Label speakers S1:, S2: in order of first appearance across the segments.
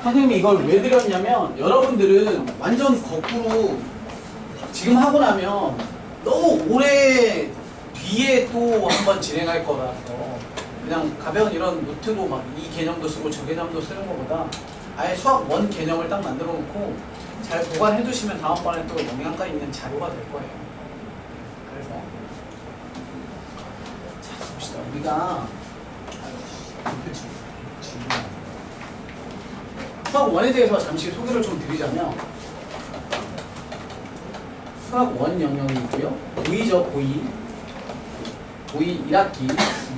S1: 선생님이 이걸 왜 드렸냐면 여러분들은 완전 거꾸로 지금 하고 나면 너무 오래 뒤에 또 한번 진행할 거라서 그냥 가벼운 이런 노트로 막 이 개념도 쓰고 저 개념도 쓰는 것보다 아예 수학 원 개념을 딱 만들어 놓고 잘 보관해 두시면 다음번에 또 영양가 있는 자료가 될 거예요. 그래서 자 봅시다. 우리가 수학 원에 대해서 잠시 소개를 좀 드리자면 수학 원 영역이 있고요. 고2죠, 고2. 고2 1학기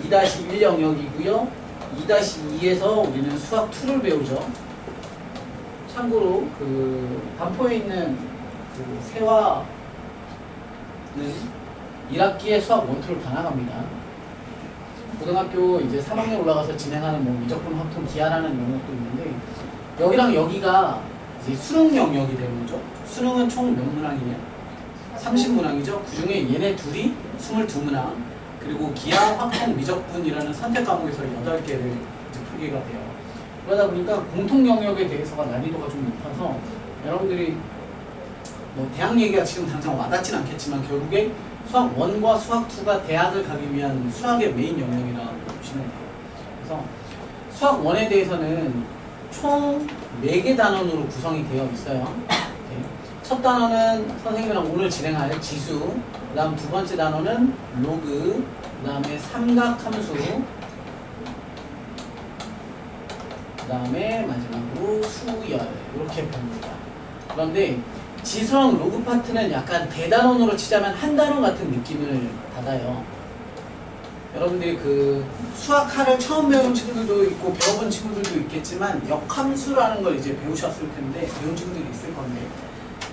S1: 2-1 영역이고요. 2-2에서 우리는 수학 2를 배우죠. 참고로 그 반포에 있는 그 세화는 1학기에 수학 1, 2를 반환합니다. 고등학교 이제 3학년 올라가서 진행하는 뭐 미적분, 확통, 기하라는 영역도 있는데 여기랑 여기가 이제 수능 영역이 되는 거죠. 수능은 총 몇 문항이냐? 30문항이죠. 그 중에 얘네 둘이 22문항, 그리고 기하, 확통, 미적분이라는 선택 과목에서 8개를 이제 풀기가 돼요. 그러다 보니까 공통 영역에 대해서가 난이도가 좀 높아서 여러분들이 뭐 대학 얘기가 지금 당장 와닿진 않겠지만 결국에 수학 1과 수학 2가 대학을 가기 위한 수학의 메인 영역이라고 보시면 돼요. 그래서 수학 1에 대해서는 총 4개 단원으로 구성이 되어 있어요. 첫 단원은 선생님이랑 오늘 진행할 지수, 그 다음 두 번째 단원은 로그, 그 다음에 삼각함수, 그 다음에 마지막으로 수열, 이렇게 봅니다. 그런데 지수랑 로그 파트는 약간 대단원으로 치자면 한 단원 같은 느낌을 받아요. 여러분들이 그 수학하를 처음 배운 친구들도 있고 배워본 친구들도 있겠지만 역함수라는 걸 이제 배우셨을 텐데 배운 친구들이 있을 건데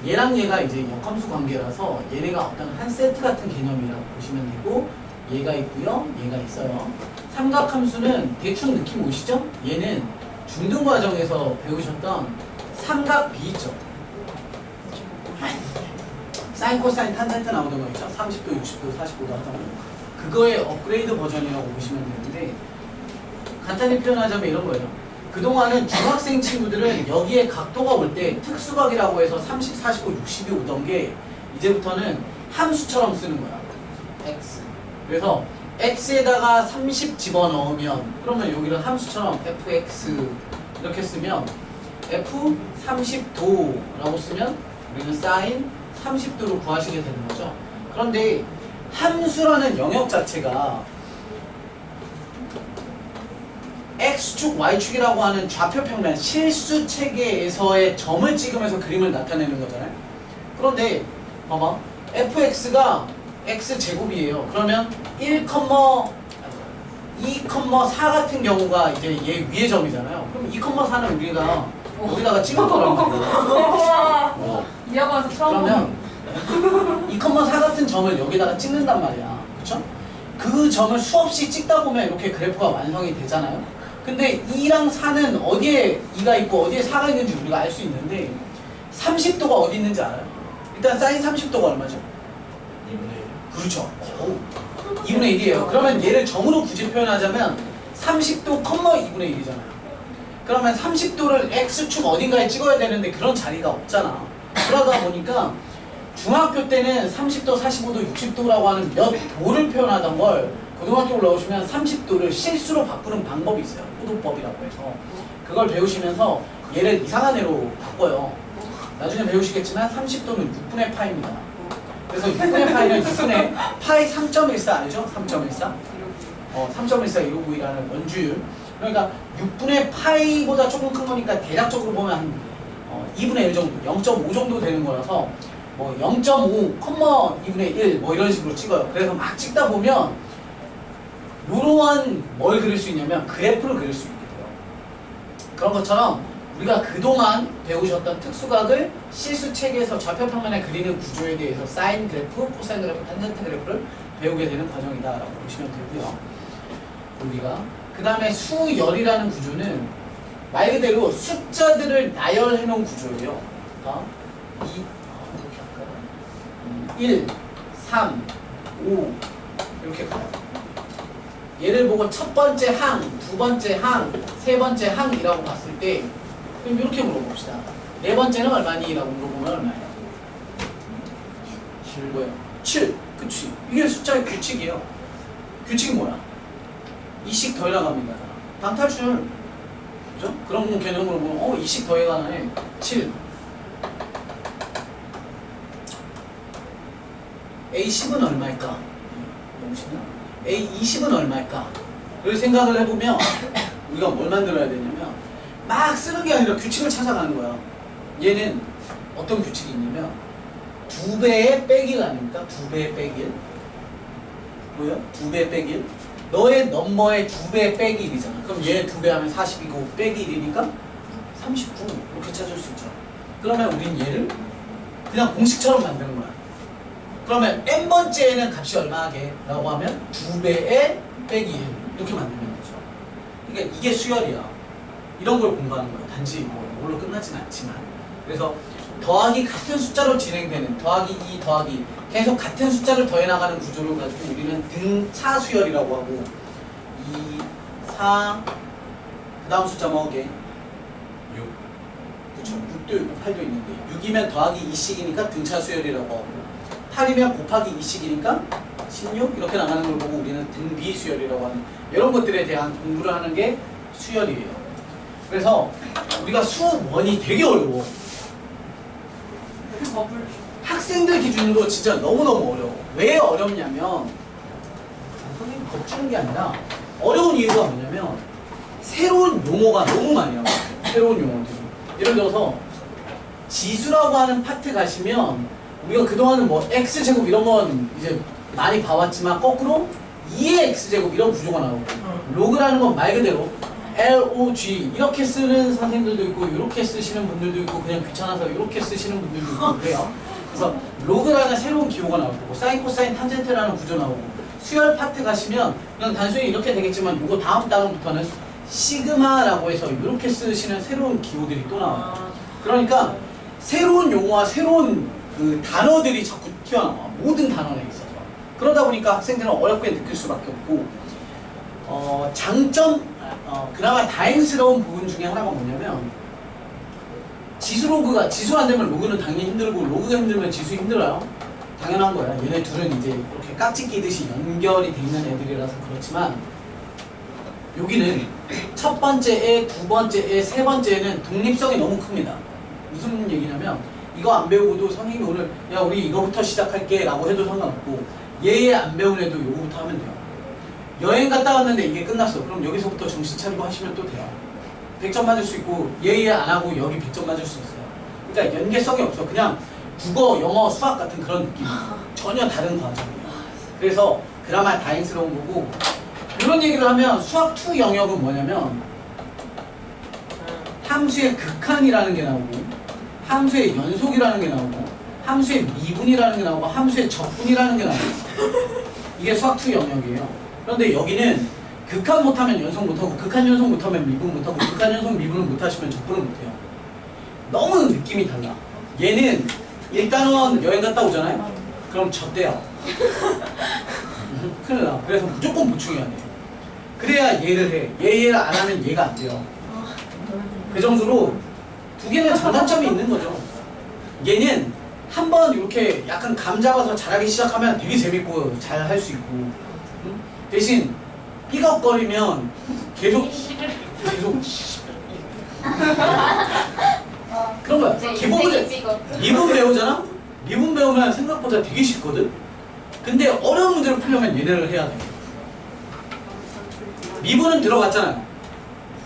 S1: 얘랑 얘가 이제 역함수 관계라서 얘네가 어떤 한 세트 같은 개념이라고 보시면 되고 얘가 있고요, 얘가 있어요. 삼각함수는 대충 느낌 오시죠? 얘는 중등 과정에서 배우셨던 삼각비 있죠? 사인, 코사인, 탄젠트 나오던 거 있죠? 30도, 60도, 45도 하던 거. 그거의 업그레이드 버전이라고 보시면 되는데 간단히 표현하자면 이런 거예요. 그동안은 중학생 친구들은 여기에 각도가 올 때 특수각이라고 해서 30, 45, 60이 오던 게 이제부터는 함수처럼 쓰는 거야. x. 그래서 x에다가 30 집어넣으면 그러면 여기는 함수처럼 fx 이렇게 쓰면 f 30도라고 쓰면 우리는 sin 30도로 구하시게 되는 거죠. 그런데 함수라는 영역 자체가 X축, Y축이라고 하는 좌표평면 실수 체계에서의 점을 찍으면서 그림을 나타내는 거잖아요. 그런데 봐봐, fx가 x제곱이에요. 그러면 2,4 같은 경우가 이제 얘 위의 점이잖아요. 그럼 2,4는 우리가 여기다가 찍을 거란 말이에요.
S2: 이학원에서 처음
S1: 그러면 2,4 같은 점을 여기다가 찍는단 말이야. 그쵸? 그 점을 수없이 찍다 보면 이렇게 그래프가 완성이 되잖아요. 근데 2랑 4는 어디에 2가 있고 어디에 4가 있는지 우리가 알 수 있는데 30도가 어디 있는지 알아요? 일단 사인 30도가 얼마죠? 2분의 1. 그렇죠. 2분의 1이에요. 그러면 얘를 점으로 굳이 표현하자면 30도, 2분의 1이잖아요. 그러면 30도를 X축 어딘가에 찍어야 되는데 그런 자리가 없잖아. 그러다 보니까 중학교 때는 30도, 45도, 60도라고 하는 몇 도를 표현하던 걸 고등학교 올라오시면 30도를 실수로 바꾸는 방법이 있어요. 호도법이라고 해서. 그걸 배우시면서 얘를 이상한 애로 바꿔요. 나중에 배우시겠지만 30도는 6분의 파입니다. 그래서 6분의 파이는 6분의 파이 3.14 알죠? 3.14? 3.14 159이라는 원주율. 그러니까 6분의 파이보다 조금 큰 거니까 대략적으로 보면 한 2분의 1 정도, 0.5 정도 되는 거라서 뭐 0.5, 2분의 1 뭐 이런 식으로 찍어요. 그래서 막 찍다 보면 이러한 뭘 그릴 수 있냐면 그래프를 그릴 수 있게 돼요. 그런 것처럼 우리가 그동안 배우셨던 특수각을 실수체계에서 좌표평면에 그리는 구조에 대해서 사인 그래프, 코사인 그래프, 탄젠트 그래프를 배우게 되는 과정이다라고 보시면 되고요. 우리가 그 다음에 수열이라는 구조는 말 그대로 숫자들을 나열해 놓은 구조예요. 1, 3, 5 이렇게 가요. 얘를 보고 첫 번째 항, 두 번째 항, 세 번째 항이라고 봤을 때 그럼 이렇게 물어봅시다. 네 번째는 얼마니? 라고 물어보면 얼마예요? 7. 뭐예요? 7. 그치. 이게 숫자의 규칙이에요. 규칙이 뭐야? 2씩 더해나갑니다. 방탈출. 그죠? 그런 개념으로 보면 2씩 더해가네. 7. A10은 얼마일까? A20은 얼마일까? 를 생각을 해보면 우리가 뭘 만들어야 되냐면 막 쓰는 게 아니라 규칙을 찾아가는 거야. 얘는 어떤 규칙이 있냐면 2배의 빼기가 아닙니까? 2배의 빼기. 뭐야? 2배 빼기 1. 너의 넘버의 2배 빼기 1이잖아. 그럼 얘 2배 하면 40이고 빼기 1이니까 39. 이렇게 찾을 수 있죠. 그러면 우린 얘를 그냥 공식처럼 만드는 거야. 그러면 n번째에는 값이 얼마게? 라고 하면 2배의 빼기 1. 이렇게 만들면 되죠. 그러니까 이게 수열이야. 이런 걸 공부하는 거야. 단지 이걸로 끝나진 않지만. 그래서 더하기 같은 숫자로 진행되는 더하기 2 더하기 계속 같은 숫자를 더해나가는 구조를 가지고 우리는 등차 수열이라고 하고 2, 4, 그 다음 숫자 뭐게? 6. 그쵸. 6도 있고 8도 있는데 6이면 더하기 2씩이니까 등차 수열이라고 하고 8이면 곱하기 2씩이니까 16 이렇게 나가는 걸 보고 우리는 등비 수열이라고 하는 이런 것들에 대한 공부를 하는 게 수열이에요. 그래서 우리가 수원이 되게 어려워. 학생들 기준으로 진짜 너무너무 어려워. 왜 어렵냐면 선생님이 겁주는 게 아니라 어려운 이유가 뭐냐면 새로운 용어가 너무 많이 나와요. 새로운 용어들이. 예를 들어서 지수라고 하는 파트 가시면 우리가 그동안은 뭐 x제곱 이런 건 이제 많이 봐왔지만 거꾸로 2의 x제곱 이런 구조가 나오고 로그라는 건 말 그대로 LOG 이렇게 쓰는 선생님들도 있고 이렇게 쓰시는 분들도 있고 그냥 귀찮아서 이렇게 쓰시는 분들도 있고 그래요. 그래서 로그라는 새로운 기호가 나올 거고 사인, 코사인, 탄젠트라는 구조 나오고 수열 파트 가시면 그냥 단순히 이렇게 되겠지만 이거 다음 단원부터는 시그마라고 해서 이렇게 쓰시는 새로운 기호들이 또 나와요. 그러니까 새로운 용어와 새로운 그 단어들이 자꾸 튀어나와. 모든 단어에 있어서. 그러다 보니까 학생들은 어렵게 느낄 수밖에 없고 그나마 다행스러운 부분 중에 하나가 뭐냐면 지수 안 되면 로그는 당연히 힘들고 로그가 힘들면 지수 힘들어요. 당연한 거야. 얘네 둘은 이제 이렇게 깍지 끼듯이 연결이 돼 있는 애들이라서 그렇지만 여기는 첫 번째에, 두 번째에, 세 번째에는 독립성이 너무 큽니다. 무슨 얘기냐면 이거 안 배우고도 선생님이 오늘 야 우리 이거부터 시작할게 라고 해도 상관없고 얘 안 배운 애도 요거부터 하면 돼요. 여행 갔다 왔는데 이게 끝났어. 그럼 여기서부터 정신 차리고 하시면 또 돼요. 100점 맞을 수 있고 얘 안 하고 여기 100점 맞을 수 있어요. 그러니까 연계성이 없어. 그냥 국어, 영어, 수학 같은 그런 느낌. 전혀 다른 과정이에요. 그래서 그나마 다행스러운 거고 이런 얘기를 하면 수학 2 영역은 뭐냐면 함수의 극한이라는 게 나오고 함수의 연속이라는 게 나오고 함수의 미분이라는 게 나오고 함수의 적분이라는 게 나와요. 이게 수학 2 영역이에요. 그런데 여기는 극한 못하면 연속 못하고 극한 연속 못하면 미분 못하고 극한 연속 미분을 못하시면 적분을 못해요. 너무 느낌이 달라. 얘는 1단원 여행 갔다 오잖아요? 그럼 젖대요. 큰일 나. 그래서 무조건 보충해야 돼. 그래야 얘를 해. 얘를 안 하면 얘가 안 돼요. 그 정도로 두 개는 장단점이 있는 거죠. 얘는 한번 이렇게 약간 감 잡아서 잘하기 시작하면 되게 재밌고 잘 할 수 있고 대신 삐걱거리면 계속 그런 거야. 기본을 미분 배우잖아? 미분 배우면 생각보다 되게 쉽거든? 근데 어려운 문제를 풀려면 얘네를 해야 돼. 미분은 들어갔잖아요.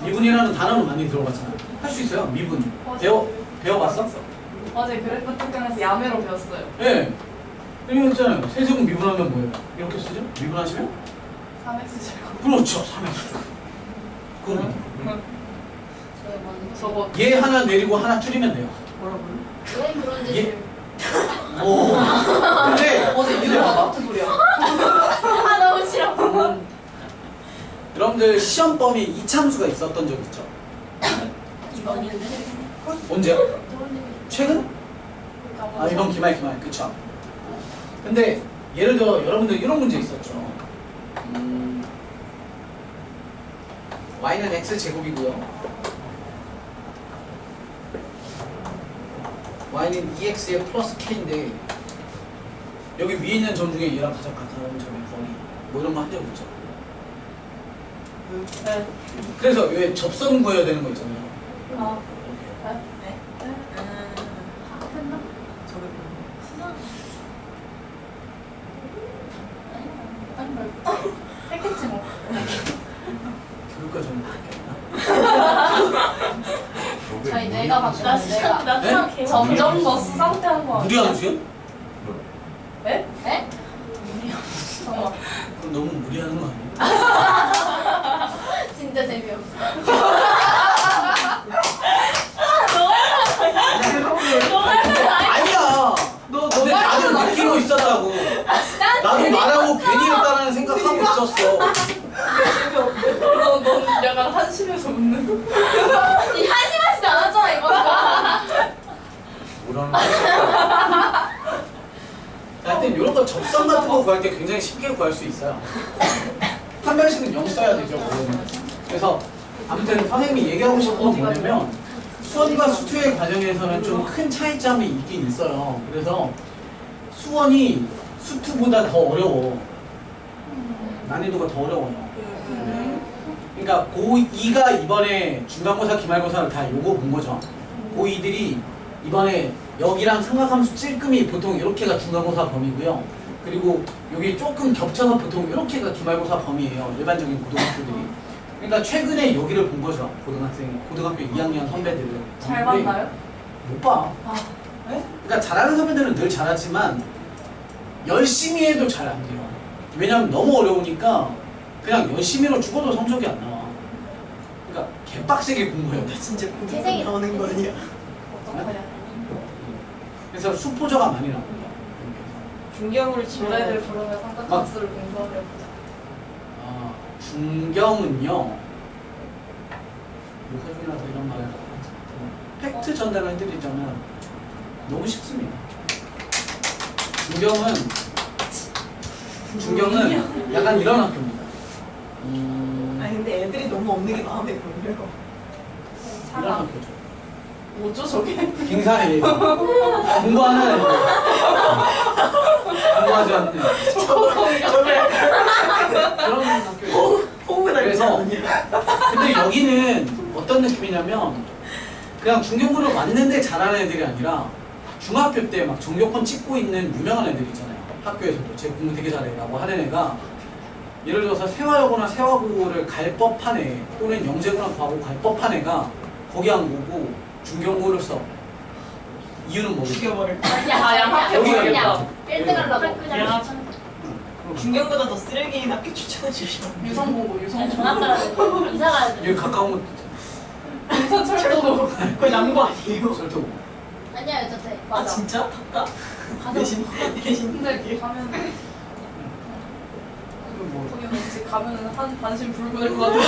S1: 미분이라는 단어는 많이 들어갔잖아. 할 수 있어요. 미분. 배워봤어?
S2: 어제 그래프 특강에서 야매로 배웠어요.
S1: 예. 이거 있잖아요. 세제곱 미분하면 뭐예요? 이렇게 쓰죠? 미분하시면?
S2: 3x제곱.
S1: 그렇죠. 3x죠. 그겁니다.
S2: 저거
S1: 얘 하나 내리고 하나 줄이면 돼요.
S2: 뭐라고요?
S3: 왜 그런
S1: 예?
S3: 짓을?
S1: 오. 근데
S2: 어제
S1: 이제
S2: 이거
S1: 봐봐.
S2: 같은 소리야.
S3: 아 너무 싫어.
S1: 여러분들 시험범위 이참수가 있었던 적 있죠?
S3: 이번인데?
S1: 언제요? 최근? 아 이번 기말 그쵸? 근데 예를 들어 여러분들 이런 문제 있었죠. y는 x제곱이고요 y는 2x의 플러스 k인데 여기 위에 있는 점 중에 얘랑 가장 가까운 점의 거리 뭐 이런 거 한 적 있죠?
S2: 네.
S1: 그래서 왜 접선 구해야 되는 거 있잖아요.
S2: 아,
S3: 했나?
S4: 저도
S3: 수상.
S2: 아니 말고. 했겠지 뭐.
S1: 교육과 좀 바뀌었나?
S3: 저희 뇌가 바뀌었어. 뇌가.
S2: 나
S1: 네?
S2: 수상 점점 더 수상태한 거 아니야?
S1: 무리한 수요?
S2: 에?
S3: 에?
S2: 잠깐만.
S1: 그럼 너무 무리하는 거 아니에요?
S3: 진짜 재미없어.
S1: 아니야. 근데 나도 느끼고 있었다고. 나도 말하고 괜히 했다는 생각하고 있었어.
S2: 넌 약간 한심해서 웃는 거.
S3: 이 한심하지도 않았잖아 이거가.
S1: 뭐라는 거야? 하여튼 이런 거 접선 같은 거 구할 때 굉장히 쉽게 구할 수 있어요. 한 명씩은 0 써야 되죠. 원래는. 그래서 아무튼 선생님이 얘기하고 싶은 건 뭐냐면 수원과 수투의 과정에서는 좀 큰 차이점이 있긴 있어요. 그래서 수원이 수투보다 더 어려워. 난이도가 더 어려워요. 그러니까 고2가 이번에 중간고사, 기말고사를 다 요거 본 거죠. 고2들이 이번에 여기랑 삼각함수 찔끔이 보통 이렇게가 중간고사 범위고요. 그리고 여기 조금 겹쳐서 보통 이렇게가 기말고사 범위예요. 일반적인 고등학교들이. 그러니까 최근에 여기를 본 거죠. 고등학교 2학년 선배들은.
S2: 잘
S1: 근데
S2: 봤나요?
S1: 못 봐.
S2: 아, 네?
S1: 그러니까 잘하는 선배들은 늘 잘하지만 열심히 해도 잘 안 돼요. 왜냐면 너무 어려우니까 그냥 열심히로 죽어도 성적이 안 나와. 그러니까 개빡세게 공부해요.
S4: 나 진짜
S3: 재생이
S4: 공부 나오는 거 아니야?
S2: 어떡하냐.
S1: 그래서 수포저가 많이 나옵니다.
S4: 중경을
S2: 노래를
S4: 치면
S2: 부르며 삼각함수를 공부하려 보자.
S1: 아, 중경은요. 목사중이라서 이런 말을 팩트 전달을 해드리자면 너무 쉽습니다. 중경은 약간 이런 학교입니다.
S4: 아니 근데 애들이 너무 없는 게 마음에 걸려.
S1: 이런 학교죠.
S2: 뭐죠 저게?
S1: 빙산의 예공 공부하는 애들. 공부하지 않는 애들. 그런 학교예요.
S4: 호흡을
S1: 그래서
S4: 아니야.
S1: 근데 여기는 어떤 느낌이냐면 그냥 중경고를 왔는데 잘하는 애들이 아니라 중학교 때 막 전교권 찍고 있는 유명한 애들 있잖아요. 학교에서도 쟤 공부 되게 잘해라고 하는 애가 예를 들어서 세화여고나 세화고를 갈 법한 애 또는 영재고나 과고 갈 법한 애가 거기 안 오고 중경고를 써. 이유는 뭐겠어?
S4: 죽여버릴 거.
S2: 아, 양학교
S1: 여기가
S2: 모르겠다.
S3: 1등 하려고
S2: 야.
S3: 그냥
S4: 중경보다 더 쓰레기인 학교 추천해 주시면.
S2: 유성보고 유성보고.
S3: 전학 가야 돼. 이사 가야
S1: 여기
S3: 돼.
S1: 가까운 곳
S2: 인천철도도.
S4: 그거 남고 아니에요?
S1: 설토고.
S3: 아니야 여자들.
S4: 아
S3: 맞아.
S4: 진짜? 가까?
S3: 가서
S4: 대신
S2: 근데 가면
S1: 뭐
S2: 거기 왠지 가면은 한 반신 불구될 것 같아.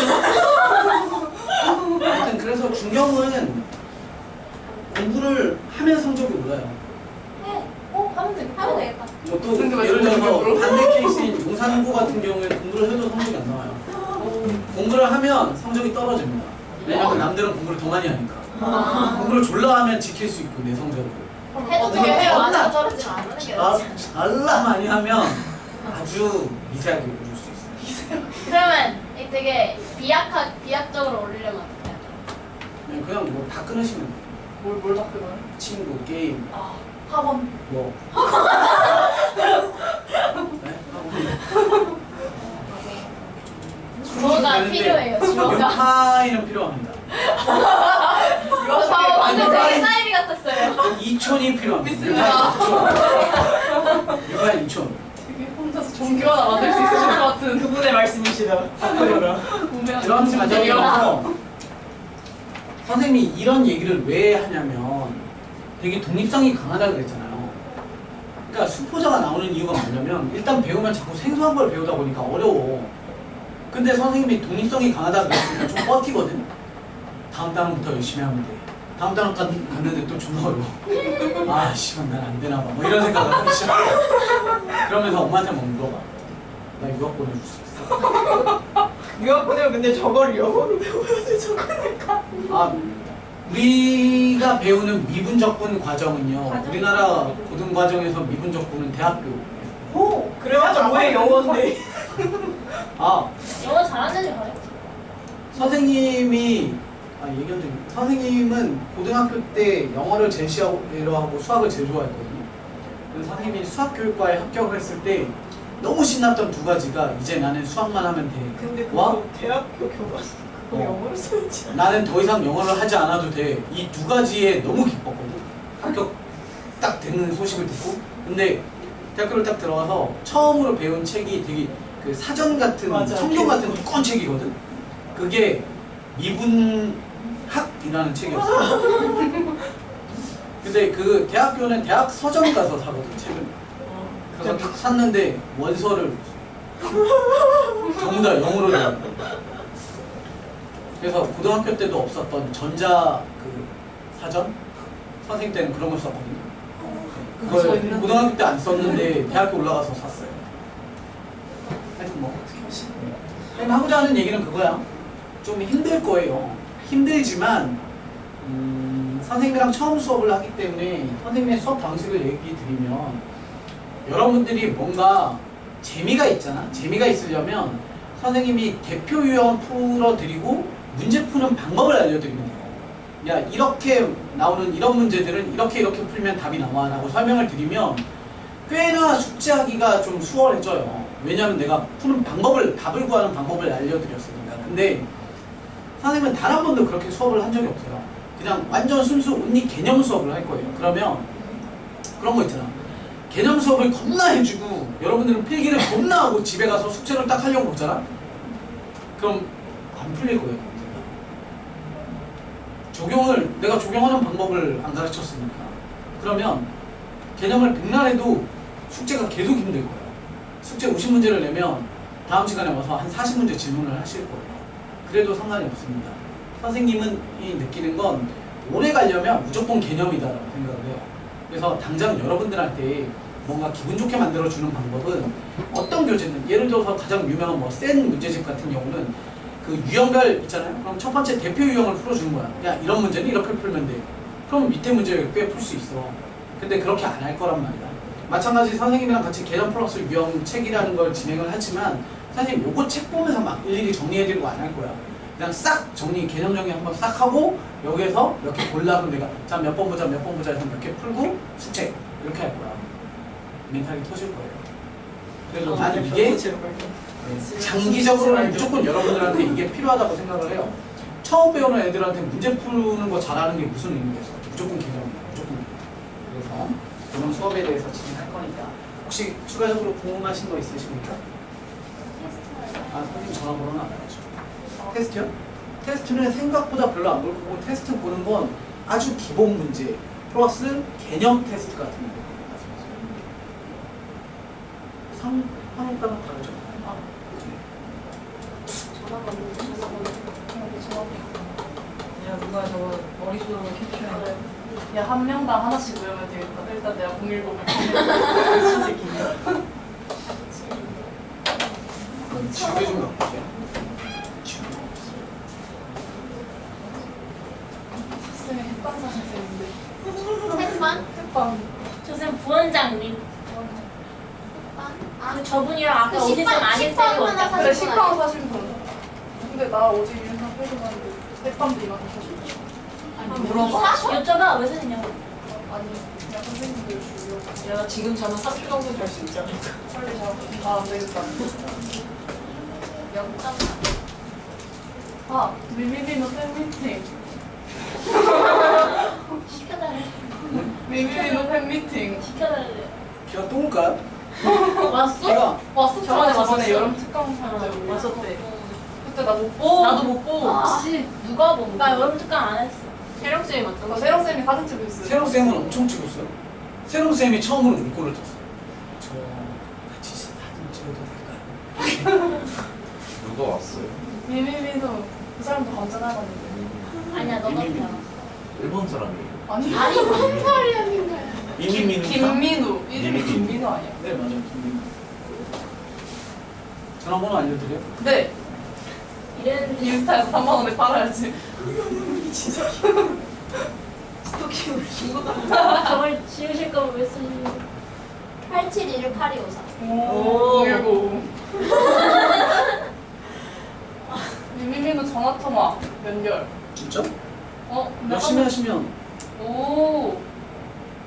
S1: 하여튼 그래서 중경은 공부를 하면 성적이 올라요.
S3: 해. 하면 돼. 하면 되겠다.
S1: 또
S2: 근데 왜
S1: 예를 들어서
S2: 중경으로?
S1: 반대 케이스인 용산고 같은 경우에는 공부를 해도 성적이 안 나와요. 공부를 하면 성적이 떨어집니다. 왜냐면 남들은 공부를 더 많이 하니까. 공부를 졸라 하면 지킬 수 있고 내 성적을.
S3: 해도
S2: 어떻게
S3: 떨어지면
S2: 해요?
S3: 안 떨어지면 안 하는 게 낫지.
S1: 졸라 많이 하면 아주 미세하게 오를 수 있어요.
S3: 그러면 이 되게 비약적으로 올리려면 어떻게 해야 돼?
S1: 그냥 뭐 다 끊으시면 돼요.
S2: 뭘 바꾸나요?
S1: 친구, 게임,
S2: 아, 학원.
S1: 뭐. 네?
S3: 주어가 필요해요. 주어가.
S1: 하이는 필요합니다.
S3: 저 방금 되게 사이비 같았어요.
S1: 이촌이 필요합니다.
S2: 믿습니다.
S1: 6화 2촌.
S2: 되게 혼자서 종교 하나 만들 수 있을 것 같은
S4: 그분의 말씀이시다. 학교가.
S2: 우매한
S1: 그런
S2: 존재가.
S1: 과정이어서 선생님이 이런 얘기를 왜 하냐면 되게 독립성이 강하다고 그랬잖아요. 그러니까 수포자가 나오는 이유가 뭐냐면 일단 배우면 자꾸 생소한 걸 배우다 보니까 어려워. 근데 선생님이 독립성이 강하다고 그랬으니까 좀 버티거든. 다음 단원부터 열심히 하면 돼. 다음 단원 갔는데 또 존나 어려워. 아 씨발 난 안 되나 봐. 뭐 이런 생각을 하기 시작해. 그러면서 엄마한테 막 물어봐. 나 유학 보내줄 수 있어?
S4: 유학 보내면 근데 저걸 영어로 배워야 돼 저거니까.
S1: 아 우리가 배우는 미분적분 과정은요. 우리나라 고등 과정에서 미분적분은 대학교.
S4: 오 그래봤자 뭐해 영어인데.
S1: 아
S3: 영어 잘하는 애들 가르쳐.
S1: 선생님이 얘기한 적이 선생님은 고등학교 때 영어를 제일 싫어하고 수학을 제일 좋아했거든요. 그래서 선생님이 수학교육과에 합격을 했을 때 너무 신났던 두 가지가 이제 나는 수학만 하면 돼.
S4: 근데
S1: 와
S4: 그거 대학교 교과서 그거 영어로 써있지 않아?
S1: 나는 더 이상 영어를 하지 않아도 돼. 이 두 가지에 너무 기뻤거든. 합격 딱 되는 소식을 듣고. 근데 대학교를 딱 들어가서 처음으로 배운 책이 되게 그 사전 같은
S4: 맞아.
S1: 성경 같은 두꺼운 책이거든. 그게 미분학이라는 책이었어. 근데 그 대학교는 대학 서점 가서 사거든 책을. 그래서 딱 샀는데 원서를 전부 다 영어로 돼. 그래서 고등학교 때도 없었던 전자 그 사전 선생님 때는 그런 걸 썼거든요.
S4: 그거
S1: 그걸
S4: 있는데.
S1: 고등학교 때 안 썼는데 대학교 올라가서 샀어요. 하여튼 뭐 내가 하고자 하는 얘기는 그거야. 좀 힘들 거예요. 힘들지만 선생님이랑 처음 수업을 하기 때문에 선생님의 수업 방식을 얘기 드리면 여러분들이 뭔가 재미가 있잖아. 재미가 있으려면 선생님이 대표 유형 풀어드리고 문제 푸는 방법을 알려드리면 돼요. 야 이렇게 나오는 이런 문제들은 이렇게 풀면 답이 나와 라고 설명을 드리면 꽤나 숙제하기가 좀 수월해져요. 왜냐하면 내가 푸는 방법을 답을 구하는 방법을 알려드렸으니까. 근데 선생님은 단 한 번도 그렇게 수업을 한 적이 없어요. 그냥 완전 순수 온리 개념 수업을 할 거예요. 그러면 그런 거 있잖아. 개념 수업을 겁나 해주고 여러분들은 필기를 겁나 하고 집에 가서 숙제를 딱 하려고 그러잖아. 그럼 안 풀릴 거예요. 적용을 내가 적용하는 방법을 안 가르쳤으니까. 그러면 개념을 백날해도 숙제가 계속 힘들 거예요. 숙제 50문제를 내면 다음 시간에 와서 한 40문제 질문을 하실 거예요. 그래도 상관이 없습니다. 선생님은 이 느끼는 건 오래 가려면 무조건 개념이다라고 생각을 해요. 그래서 당장 여러분들한테 뭔가 기분 좋게 만들어주는 방법은 어떤 교재는 예를 들어서 가장 유명한 뭐 센 문제집 같은 경우는 그 유형별 있잖아요. 그럼 첫 번째 대표 유형을 풀어주는 거야. 야 이런 문제는 이렇게 풀면 돼. 그럼 밑에 문제를 꽤 풀 수 있어. 근데 그렇게 안 할 거란 말이야. 마찬가지 선생님이랑 같이 개념 플러스 유형 책이라는 걸 진행을 하지만 선생님 요거 책 보면서 막 일일이 정리해드리고 안 할 거야. 그냥 싹 정리, 개념 정리 한번 싹 하고 여기에서 몇 개 골라. 그럼 내가 자 몇 번 보자 해서 몇 개 풀고 숙제 이렇게 할 거야. 멘탈이 터질 거예요. 그래서 나는 이게 장기적으로는 무조건 여러분들한테 이게 필요하다고 생각을 해요. 처음 배우는 애들한테 문제 푸는 거 잘하는 게 무슨 의미가 있어? 무조건 개념이야. 무조건 개념. 그래서 그런 수업에 대해서 진행할 거니까 혹시 추가적으로 궁금하신 거 있으십니까? 선생님 전화번호는 알아야죠. 테스트요? 테스트는 생각보다 별로 안 볼 거고 테스트 보는 건 아주 기본 문제 플러스 개념 테스트 같은 거. 상황에 따라 다르죠.
S2: 야 누가 저거 머릿속으로 캡처해. 야 한 명당 하나씩 외우면 되겠다. 일단 내가 010을 진짜 기냐.
S1: 지우개 좀 넣어볼게요.
S2: 쌤이 햇반 사셨는데.
S3: 햇반?
S2: 햇반.
S3: 저쌤 부원장님.
S5: 아,
S3: 저분이랑 아까
S5: 그
S3: 어디서
S5: 식빵,
S3: 많이
S5: 식빵
S3: 쌤이
S5: 하나
S3: 왔다.
S2: 그래
S5: 사신 분
S2: 식빵
S5: 아니야?
S2: 사신 분. 근데 나 어제 유인상 빼줘봤는데 햇반도 이만큼 사줬어.
S3: 아니,
S2: 물어봐.
S3: 여쭤봐 왜 사냐고.
S2: 아니 그냥 선생님들 주려고. 야 지금 자면 3초 정도 잘 수 있지 않을까? 빨리 자. 안 되겠다.
S3: 0.4.
S2: 미미미노 팬미팅.
S3: 시켜달래.
S2: 미미미노 팬미팅.
S3: 시켜달래.
S1: 비가 또 올까요?
S3: 왔어?
S1: 비가
S2: 왔어? 저번에
S3: 왔었어.
S2: 여름 특강 할때
S3: 왔었대.
S2: 그때 나 못 보고. 나도 못 보고.
S3: 아,
S5: 누가 본
S3: 나
S5: 거야?
S3: 여름 특강 안 했어.
S5: 세령쌤이 맞던
S2: 나
S5: 거.
S2: 세령쌤이 사진 찍었어요.
S1: 세롱쌤은 엄청 찍었어요. 세롱쌤이 처음으로 문구를 떴어요. 저 같이 사진 찍어도 될까요?
S6: 누가 왔어요?
S2: 미미미노 그 사람도 감전하거든요.
S3: 아니야 너가
S1: 이미
S3: 그냥.
S6: 일본 사람이에요.
S2: 아니
S3: 아니 무슨 소리 하는 거야.
S1: 이민민우
S2: 김민우 이름이
S6: 미미민우.
S2: 김민우 아니야?
S1: 네 맞아요. 김민우. 전화번호 알려드려요?
S2: 네
S3: 이랬는데
S2: 인스타에서 3만 원에 팔아야지.
S3: 저걸 지우실 거면 왜 쓰시는 거예요? 871을 8254.
S2: 오, 010. 유미미는 전화 통화 연결.
S1: 진짜?
S2: 근데
S1: 열심히 하시면
S2: 오.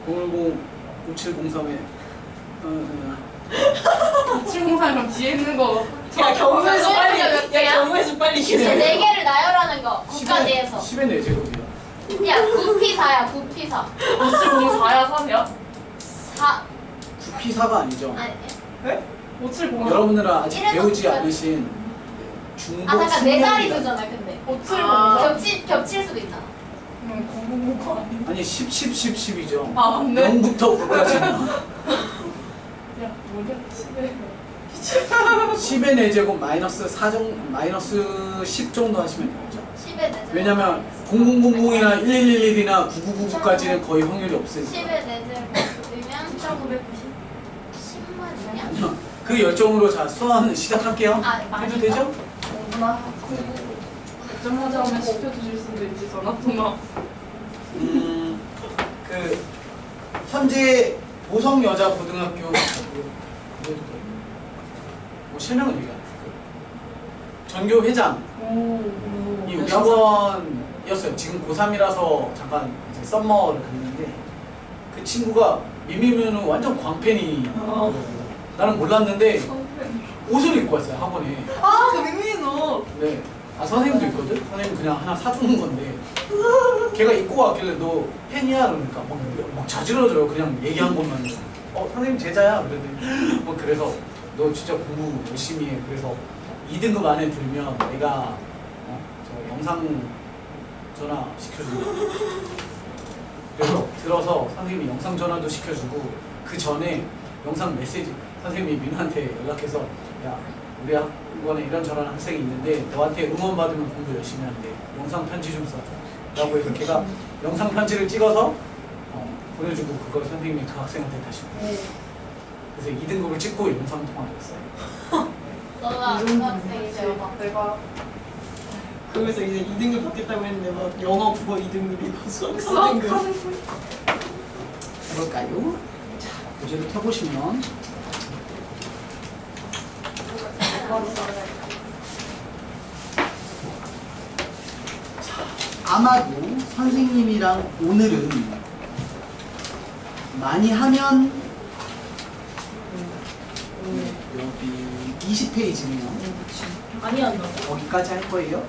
S1: 010 5703에
S2: 703 뒤에 있는 거.
S4: 야 경우에서 빨리
S3: 몇 개야?
S4: 야 경우에서 빨리
S3: 이제
S4: 기대.
S3: 4개를 나열하는 거. 9까지 해서.
S1: 10의 4제곱이야.
S3: 야, 9P4야, 9P4.
S2: 5704야 3이야?
S3: 4.
S1: 9P4가 아니죠.
S3: 아니,
S2: 5704.
S1: 여러분들은 아직
S3: 이래서
S1: 배우지
S3: 그까지.
S1: 않으신 중복
S3: 잠깐, 네 자리
S1: 숙련이다.
S3: 수잖아, 근데.
S2: 5704.
S3: 겹칠 수도 있잖아.
S2: 0009 아닌데?
S1: 아니 10, 10, 10, 10이죠.
S2: 아, 맞네.
S1: 0부터 9까지.
S2: 야, 뭐냐? 10에.
S1: 10의 4제곱 마이너스 마이너스 10 정도 하시면 되죠.
S3: 10에 내죠.
S1: 왜냐면 0000이나 1111이나 9999까지는 거의 확률이 없으니까.
S3: 10에 내제곱이면 1990. 10만이냐?
S1: 아니요. 그 열정으로 자 수학 시작할게요.
S3: 아,
S1: 해도
S3: 많이
S1: 되죠?
S2: 엄마. 걱정하자 하면 시켜주실 수도 있지, 전화 통화.
S1: 그 현재 보성 여자 고등학교 뭐 실명은 얘기 안 해. 전교 회장이
S2: 오.
S1: 우리 학원이었어요. 지금 고3이라서 잠깐 이제 썸머를 갔는데 그 친구가 미미면은 완전 광팬이. 나는 몰랐는데 옷을 입고 왔어요 학원에.
S4: 아, 그 민민 옷.
S1: 네. 아 선생님도 있거든? 선생님 그냥 하나 사주는 건데 걔가 입고 왔길래 너 팬이야? 그러니까 막 자지러져요. 그냥 얘기한 것만. 선생님 제자야? 그랬더니 뭐 그래서 너 진짜 공부 열심히 해. 그래서 2등급 안에 들면 내가 저 영상 전화 시켜주고 그래서 들어서 선생님이 영상 전화도 시켜주고 그 전에 영상 메시지 선생님이 민우한테 연락해서 야 우리 학원에 이런 저런 학생이 있는데 너한테 응원 받으면 공부 열심히 한대. 영상 편지 좀 써줘 라고 해서 걔가 영상 편지를 찍어서 보내주고 그걸 선생님이 그 학생한테 다시 보냈어요. 그래서 2등급을 찍고 영상 통화를 했어요.
S3: 너가 고등학생이 되어봐.
S2: 내가
S4: 그래서 이제 2등급 받겠다고 했는데 막 영어 국어 2등급이고 수학
S2: 수학
S4: 4등급.
S1: 해볼까요? 자, 교재를 펴보시면 아마도 선생님이랑 오늘은 많이 하면 여기 20페이지네요.
S4: 많이 한다고?
S1: 거기까지 할 거예요.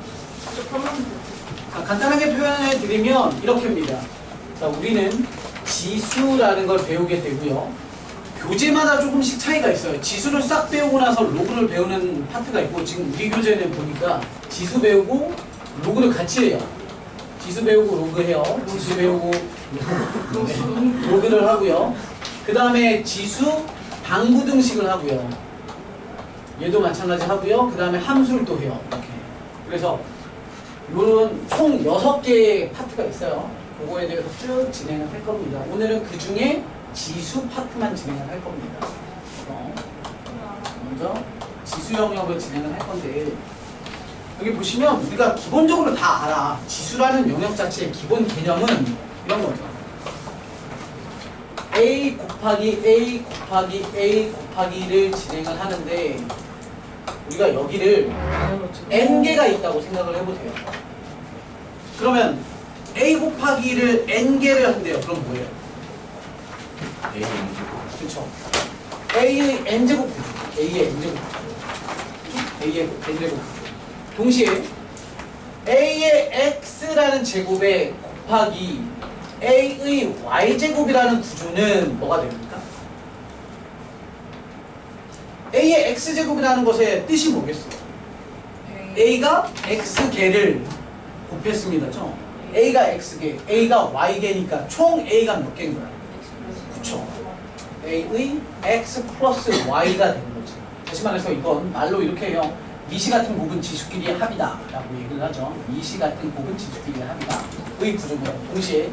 S1: 자, 간단하게 표현해 드리면 이렇게입니다. 자, 우리는 지수라는 걸 배우게 되고요. 교재마다 조금씩 차이가 있어요. 지수를 싹 배우고 나서 로그를 배우는 파트가 있고 지금 우리 교재는 보니까 지수 배우고 로그를 같이 해요. 지수 배우고 로그 해요. 지수 배우고 네, 로그를 하고요. 그 다음에 지수 방부등식을 하고요. 얘도 마찬가지 하고요. 그 다음에 함수를 또 해요. 이렇게. 그래서 요런 총 6개의 파트가 있어요. 그거에 대해서 쭉 진행을 할 겁니다. 오늘은 그 중에 지수 파트만 진행을 할 겁니다. 먼저 지수 영역을 진행을 할 건데 여기 보시면 우리가 기본적으로 다 알아. 지수라는 영역 자체의 기본 개념은 이런 거죠. A 곱하기 A 곱하기 A 곱하기를 진행을 하는데 우리가 여기를 n개가 있다고 생각을 해보세요. 그러면 A 곱하기를 n개를 한대요. 그럼 뭐예요? 그렇죠. A의 n제곱 구조. A의 n제곱 구조. A의 n제곱 구조. 동시에 A의 x라는 제곱에 곱하기 A의 y제곱이라는 구조는 뭐가 됩니까? A의 x제곱이라는 것의 뜻이 뭐겠어요? A가 x개를 곱했습니다. 죠 A가 x개, A가 y개니까 총 A가 몇 개인 거야? 그쵸? A의 x 플러스 y가 되는 거지. 다시 말해서 이건 말로 이렇게 해요. 미시 같은 곱은 지수끼리의 합이다 라고 얘기를 하죠. 미시 같은 곱은 지수끼리의 합이다 의 구조고요. 동시에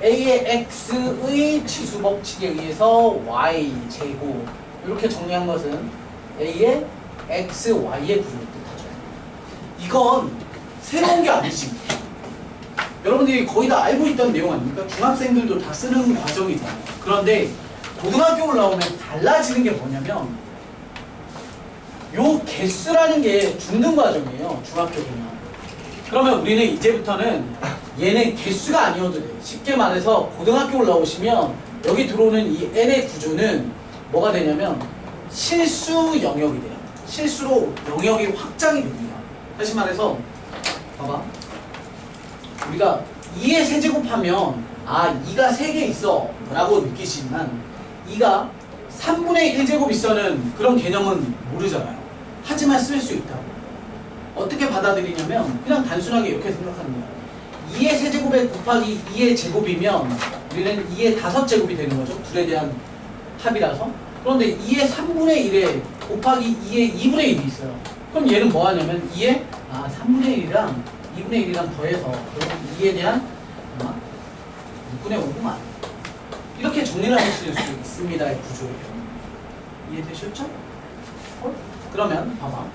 S1: A의 x의 지수 법칙에 의해서 y제곱 이렇게 정리한 것은 A의 x, y의 구조를 뜻하죠. 이건 새로운 게 아니지. 여러분들이 거의 다 알고 있던 내용 아닙니까? 중학생들도 다 쓰는 과정이잖아요. 그런데 고등학교 올라오면 달라지는 게 뭐냐면 요 개수라는 게 중등 과정이에요. 중학교면. 그러면 우리는 이제부터는 얘는 개수가 아니어도 돼. 쉽게 말해서 고등학교 올라오시면 여기 들어오는 이 n의 구조는 뭐가 되냐면 실수 영역이 돼요. 실수로 영역이 확장이 됩니다. 다시 말해서 봐봐. 우리가 2의 세제곱하면 아 2가 3개 있어 라고 느끼시지만 2가 3분의 1제곱 있어는 그런 개념은 모르잖아요. 하지만 쓸 수 있다고. 어떻게 받아들이냐면 그냥 단순하게 이렇게 생각하는 거예요. 2의 세제곱에 곱하기 2의 제곱이면 우리는 2의 5제곱이 되는 거죠. 둘에 대한 합이라서. 그런데 2의 3분의 1에 곱하기 2의 2분의 1이 있어요. 그럼 얘는 뭐 하냐면 2의 3분의 1이랑 2분의 1이랑 더해서 결국 2에 대한 6분의 5구만 이렇게 정리를 하실 수 있습니다의 구조예요. 이해되셨죠? 그러면 봐봐.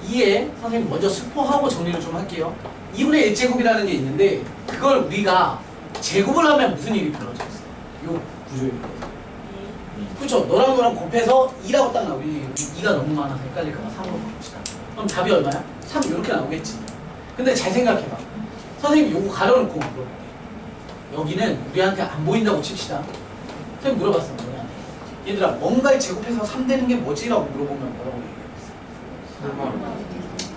S1: 2에 선생님 먼저 스포하고 정리를 좀 할게요. 2분의 1제곱이라는 게 있는데 그걸 우리가 제곱을 하면 무슨 일이 벌어져 있어요? 요 구조에 그렇죠? 너랑 너랑 곱해서 2라고 딱 나오니 2가 너무 많아서 헷갈릴까봐 3으로 바꿉시다. 그럼 답이 얼마야? 3 이렇게 나오겠지. 근데 잘 생각해봐. 선생님 요거 가려놓고 물어볼게. 여기는 우리한테 안 보인다고 칩시다. 선생님 물어봤어. 너네한테. 얘들아 뭔가를 제곱해서 3 되는 게 뭐지? 라고 물어보면 뭐라고 얘기했어?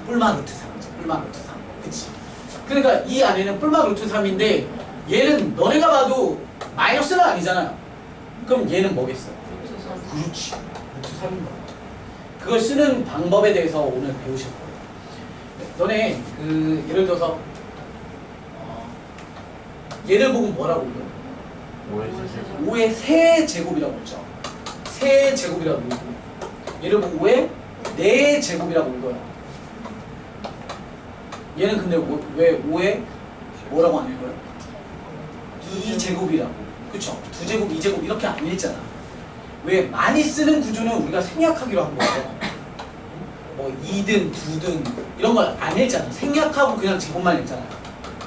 S1: 뿔마 루트 3이지. 뿔마 루트 3. 그치? 그러니까 이 안에는 뿔마 루트 3인데 얘는 너네가 봐도 마이너스는 아니잖아요. 그럼 얘는 뭐겠어? 그렇지. 루트 3인 거야. 그걸 쓰는 방법에 대해서 오늘 배우실 거예요. 너네 예를 들어서 얘를 보고 뭐라고 불러요? 5의 세제곱이라고 했죠. 세제곱이라고 불러요. 얘를 보고 5의 4제곱이라고 읽어요. 얘는 근데 왜 5의 뭐라고 안 읽어요? 2제곱이라고. 그쵸? 2제곱, 2제곱 이렇게 안 읽잖아. 왜? 많이 쓰는 구조는 우리가 생략하기로 한 거예요. 뭐 2든 2든 이런 걸 안 읽잖아. 생략하고 그냥 제곱만 읽잖아요.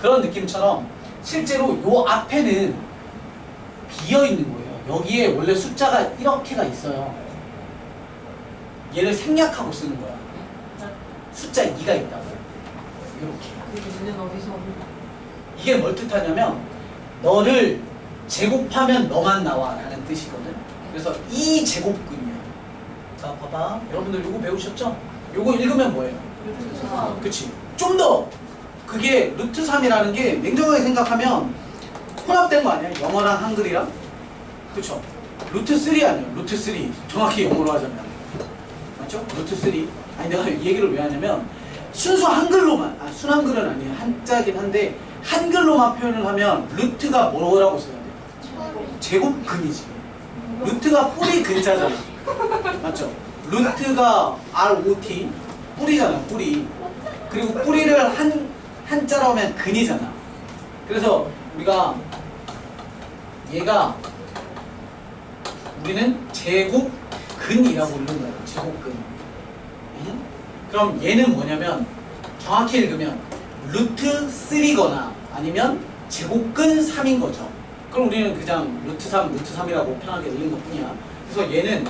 S1: 그런 느낌처럼 실제로 요 앞에는 비어 있는 거예요. 여기에 원래 숫자가 이렇게가 있어요. 얘를 생략하고 쓰는 거야. 숫자 2가 있다고. 이렇게.
S4: 얘는 어디서
S1: 이게 뭘 뜻하냐면 너를 제곱하면 너만 나와 라는 뜻이거든. 그래서 이 제곱근이야. 자 봐봐. 여러분들 요거 배우셨죠? 요거 읽으면 뭐예요? 그치? 좀 더 그게 루트 3이라는 게 냉정하게 생각하면 혼합된 거 아니야? 영어랑 한글이랑? 그쵸? 루트 3 아니야? 루트 3 정확히 영어로 하자면 맞죠? 루트 3 아니 내가 이 얘기를 왜 하냐면 순수 한글로만 순한글은 아니에요. 한자긴 한데 한글로만 표현을 하면 루트가 뭐라고 써야 돼? 제곱근이지. 루트가 뿌리 근자잖아. 맞죠? 루트가 ROT 뿌리잖아. 뿌리. 그리고 뿌리를 한자로 하면 근이잖아. 그래서 우리가 얘가 우리는 제곱근이라고 읽는 거예요. 제곱근. 그럼 얘는 뭐냐면 정확히 읽으면 루트 3거나 아니면 제곱근 3인 거죠. 그럼 우리는 그냥 루트 3, 루트 3이라고 편하게 읽는 것 뿐이야. 그래서 얘는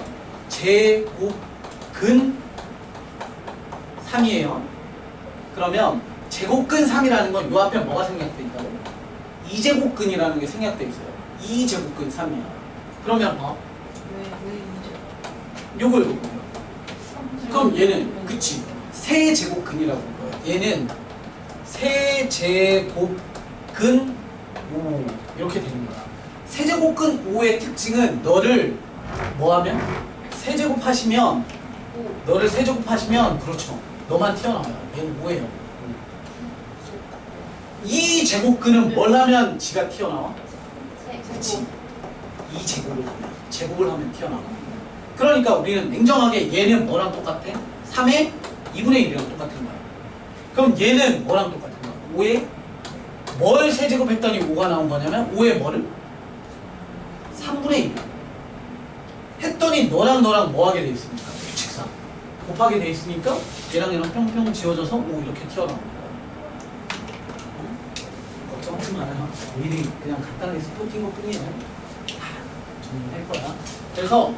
S1: 제곱근 3이에요. 그러면 제곱근 3이라는 건 요 앞에 뭐가 생략돼 있다고? 2제곱근이라는 게 생략돼 있어요. 2제곱근 3이야. 그러면
S4: 왜
S1: 요걸 보고요. 그럼 얘는 그치 세제곱근이라고 할 거예요. 얘는 세제곱근 5 이렇게 되는 거야. 세제곱근 5의 특징은 너를 뭐하면? 세제곱하시면 너를 세제곱하시면 그렇죠. 너만 튀어나와요. 얘는 뭐예요? 이 제곱근은 뭘 하면 지가 튀어나와? 그치. 이 제곱을 하면 튀어나와. 그러니까 우리는 냉정하게 얘는 뭐랑 똑같아? 3의 2분의 1이랑 똑같은 거야. 그럼 얘는 뭐랑 똑같은 거야? 5의 뭘 세제곱 했더니 5가 나온 거냐면 5의 뭐를? 3분의 1 했더니 너랑 뭐 하게 돼 있습니까? 규칙상 곱하게 돼 있으니까 얘랑 평평 지워져서 5 이렇게 튀어나온 거야. 걱정 걱정하지 말아요. 미리 그냥 간단하게 스포팅 것 뿐이에요. 다 정리할 거야. 그래서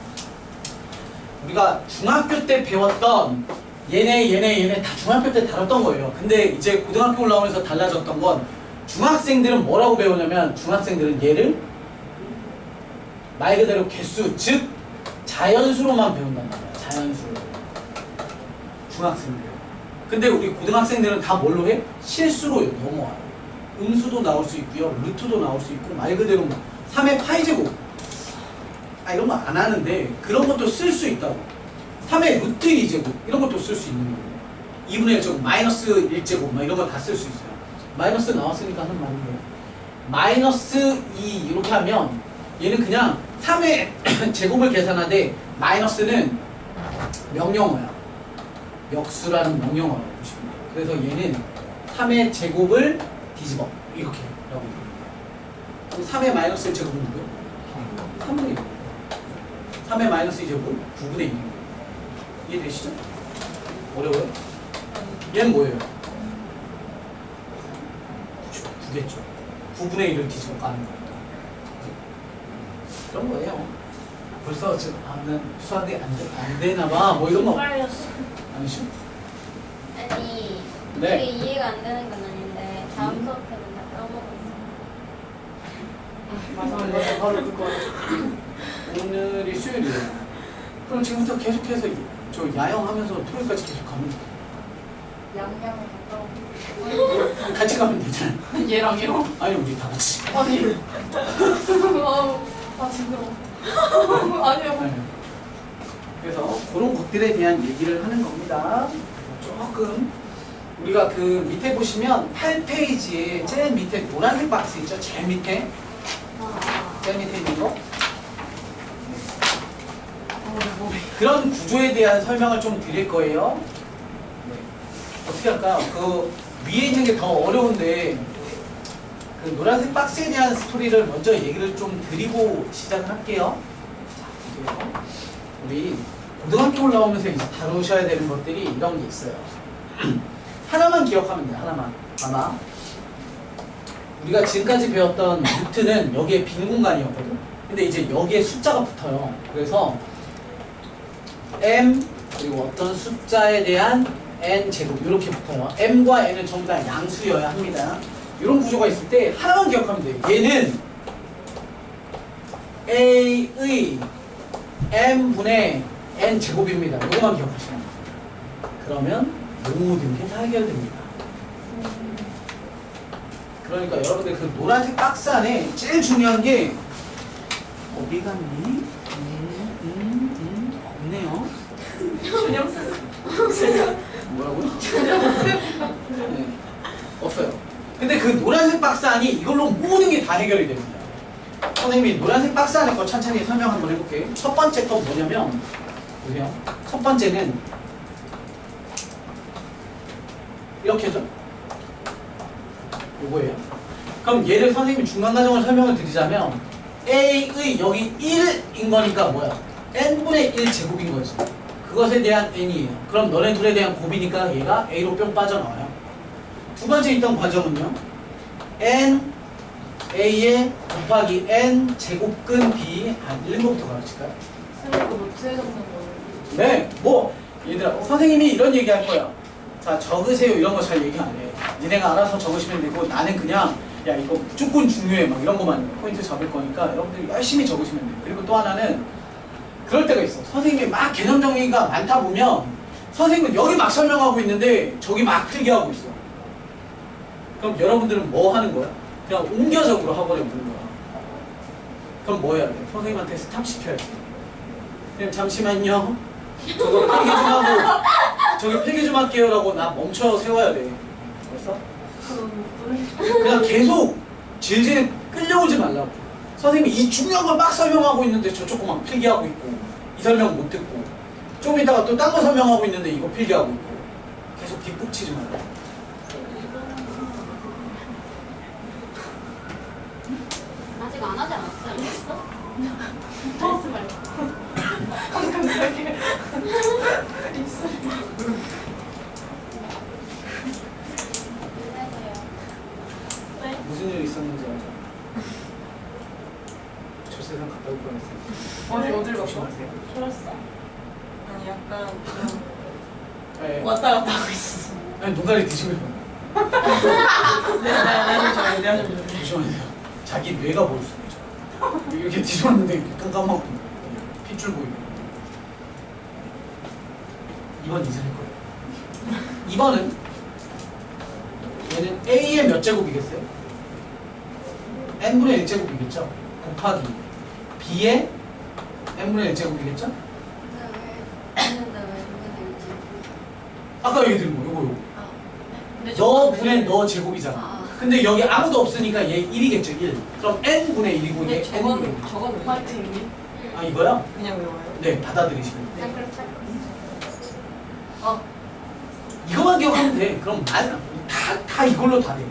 S1: 우리가 중학교 때 배웠던 얘네 다 중학교 때 다뤘던 거예요. 근데 이제 고등학교 올라오면서 달라졌던 건 중학생들은 뭐라고 배우냐면 중학생들은 얘를 말 그대로 개수, 즉 자연수로만 배운단 말이야. 자연수로. 중학생들. 근데 우리 고등학생들은 다 뭘로 해? 실수로 넘어와요. 음수도 나올 수 있고요. 루트도 나올 수 있고 말 그대로 3의 파이제곱. 이런 거 안 하는데 그런 것도 쓸 수 있다고. 3의 루트 2제곱 이런 것도 쓸 수 있는 거예요. 2분의 1 제곱 마이너스 1제곱 막 이런 거 다 쓸 수 있어요. 마이너스 나왔으니까 하는 말인데 마이너스 2 이렇게 하면 얘는 그냥 3의 제곱을 계산하되 마이너스는 명령어야. 역수라는 명령어라고 보시면 돼요. 그래서 얘는 3의 제곱을 뒤집어 이렇게 라고 그럼 3의 마이너스 1 제곱은 누구야? 3분의 1. 3의 마이너스 2 제곱은 9분의 1. 이해되시죠? 어려워요? 얘는 뭐예요? 9겠죠. 9분의 1을 뒤집어 까는 거예요. 그런 거예요. 벌써 지금 난 수학이 안 되나 봐. 뭐 이런 거
S3: 빨렸어.
S1: 아니죠?
S3: 아니
S1: 네.
S3: 되게 이해가 안 되는 건 아닌데 다음 수업 때는 다 까먹었어.
S2: 맞아 바로 그거.
S1: 오늘이 수요일이에요. 그럼 지금부터 계속해서 저 야영하면서 토요일까지 계속 가면
S3: 양양을 갔다
S1: 같이 가면 되잖아요.
S2: 얘랑요?
S1: 아니 우리 다 같이.
S2: 아니. 아 징그러워. 아니요.
S1: 아니요. 그래서 그런 것들에 대한 얘기를 하는 겁니다. 조금 우리가 그 밑에 보시면 8페이지에 제일 밑에 노란색 박스 있죠? 제일 밑에 제일 밑에 있는 거 그런 구조에 대한 설명을 좀 드릴 거예요. 네. 어떻게 할까요? 그 위에 있는 게 더 어려운데 그 노란색 박스에 대한 스토리를 먼저 얘기를 좀 드리고 시작을 할게요. 자, 보세요. 우리 고등학교 올라오면서 이제 다루셔야 되는 것들이 이런 게 있어요. 하나만 기억하면 돼요. 하나만. 봐봐. 우리가 지금까지 배웠던 루트는 여기에 빈 공간이었거든. 근데 이제 여기에 숫자가 붙어요. 그래서 m 그리고 어떤 숫자에 대한 n 제곱 이렇게 붙어요. m과 n은 전부 다 양수여야 합니다. 이런 구조가 있을 때 하나만 기억하면 돼요. 얘는 a의 m분의 n 제곱입니다. 이거만 기억하시면 돼요. 그러면 모든 게 다 해결됩니다. 그러니까 여러분들 그 노란색 박스 안에 제일 중요한 게 어디 갔니? 없네요. 뭐라고요? 네, 없어요. 근데 그 노란색 박스 안이 이걸로 모든 게 다 해결이 됩니다. 선생님이 노란색 박스 안에 거 천천히 설명 한번 해볼게요. 첫 번째 건 뭐냐면 보세요. 첫 번째는 이렇게죠. 요거예요. 그럼 얘를 선생님이 중간 과정을 설명을 드리자면 A의 여기 1인 거니까 뭐야? n분의 1 제곱인 거지. 그것에 대한 n이에요. 그럼 너네 둘에 대한 곱이니까 얘가 A로 뿅 빠져나와요. 두 번째 있던 과정은요. n A에 곱하기 n 제곱근 B 읽는 것부터 가르칠까요?
S2: 선생님 그 노트에 적는 거예요.
S1: 네, 뭐 얘들아 선생님이 이런 얘기 할 거야. 자 적으세요 이런 거 잘 얘기 안 해. 니네가 알아서 적으시면 되고 나는 그냥 야 이거 무조건 중요해 막 이런 것만 포인트 잡을 거니까 여러분들이 열심히 적으시면 돼. 그리고 또 하나는 그럴 때가 있어. 선생님이 막 개념 정리가 많다 보면 선생님은 여기 막 설명하고 있는데 저기 막 필기 하고 있어. 그럼 여러분들은 뭐 하는 거야? 그냥 옮겨적으로 학원에 오는 거야. 그럼 뭐 해야 돼? 선생님한테 스탑 시켜야지. 그냥 잠시만요. 저거 필기 좀 하고 저기 필기 좀 할게요라고 나 멈춰 세워야 돼. 알았어? 그냥 계속 질질 끌려오지 말라고. 선생님이 이 중요한 걸 막 설명하고 있는데 저쪽 거 막 필기하고 있고 이 설명 못 듣고 좀 이따가 또 딴 거 설명하고 있는데 이거 필기하고 있고 계속 뒷북치지 말라고.
S3: 아직 안 하지 않았어요?
S2: 하지 말고. 깜짝이야.
S3: 네.
S1: 무슨 일 썼는지 알죠? 저 세상 갔다 올 뻔했어요.
S4: 어딜 갔어?
S1: 조심하세요.
S3: 들었어.
S4: 아니 약간 그냥
S1: 네.
S4: 왔다 갔다 하고 있어.
S1: 아니 눈가리 드시면
S4: 내가 좀 줘야 돼.
S1: 조심하세요. 자기 뇌가 보일 수도 있죠. 이렇게 뒤집었는데 깜깜하고 핏줄 보이고. 2번 이상일 거예요. 2번은 얘는 A의 몇 제곱이겠어요? n분의 1제곱이겠죠? 곱하기 B의 n분의 1제곱이겠죠? 아까 얘기 드린 거 요거 너 분의 너 제곱이잖아. 근데 여기 아무도 없으니까 얘 1이겠죠 1. 그럼 n분의 1이고 얘
S4: 근데
S1: n분의 1.
S4: 저건 왜
S2: 화이팅이?
S1: 아 이거요?
S4: 그냥 외워요?
S1: 네 받아들이시면 돼요.
S3: 난 그렇게 할
S2: 어.
S1: 이거만 기억하면 돼. 그럼 다 이걸로 다 돼.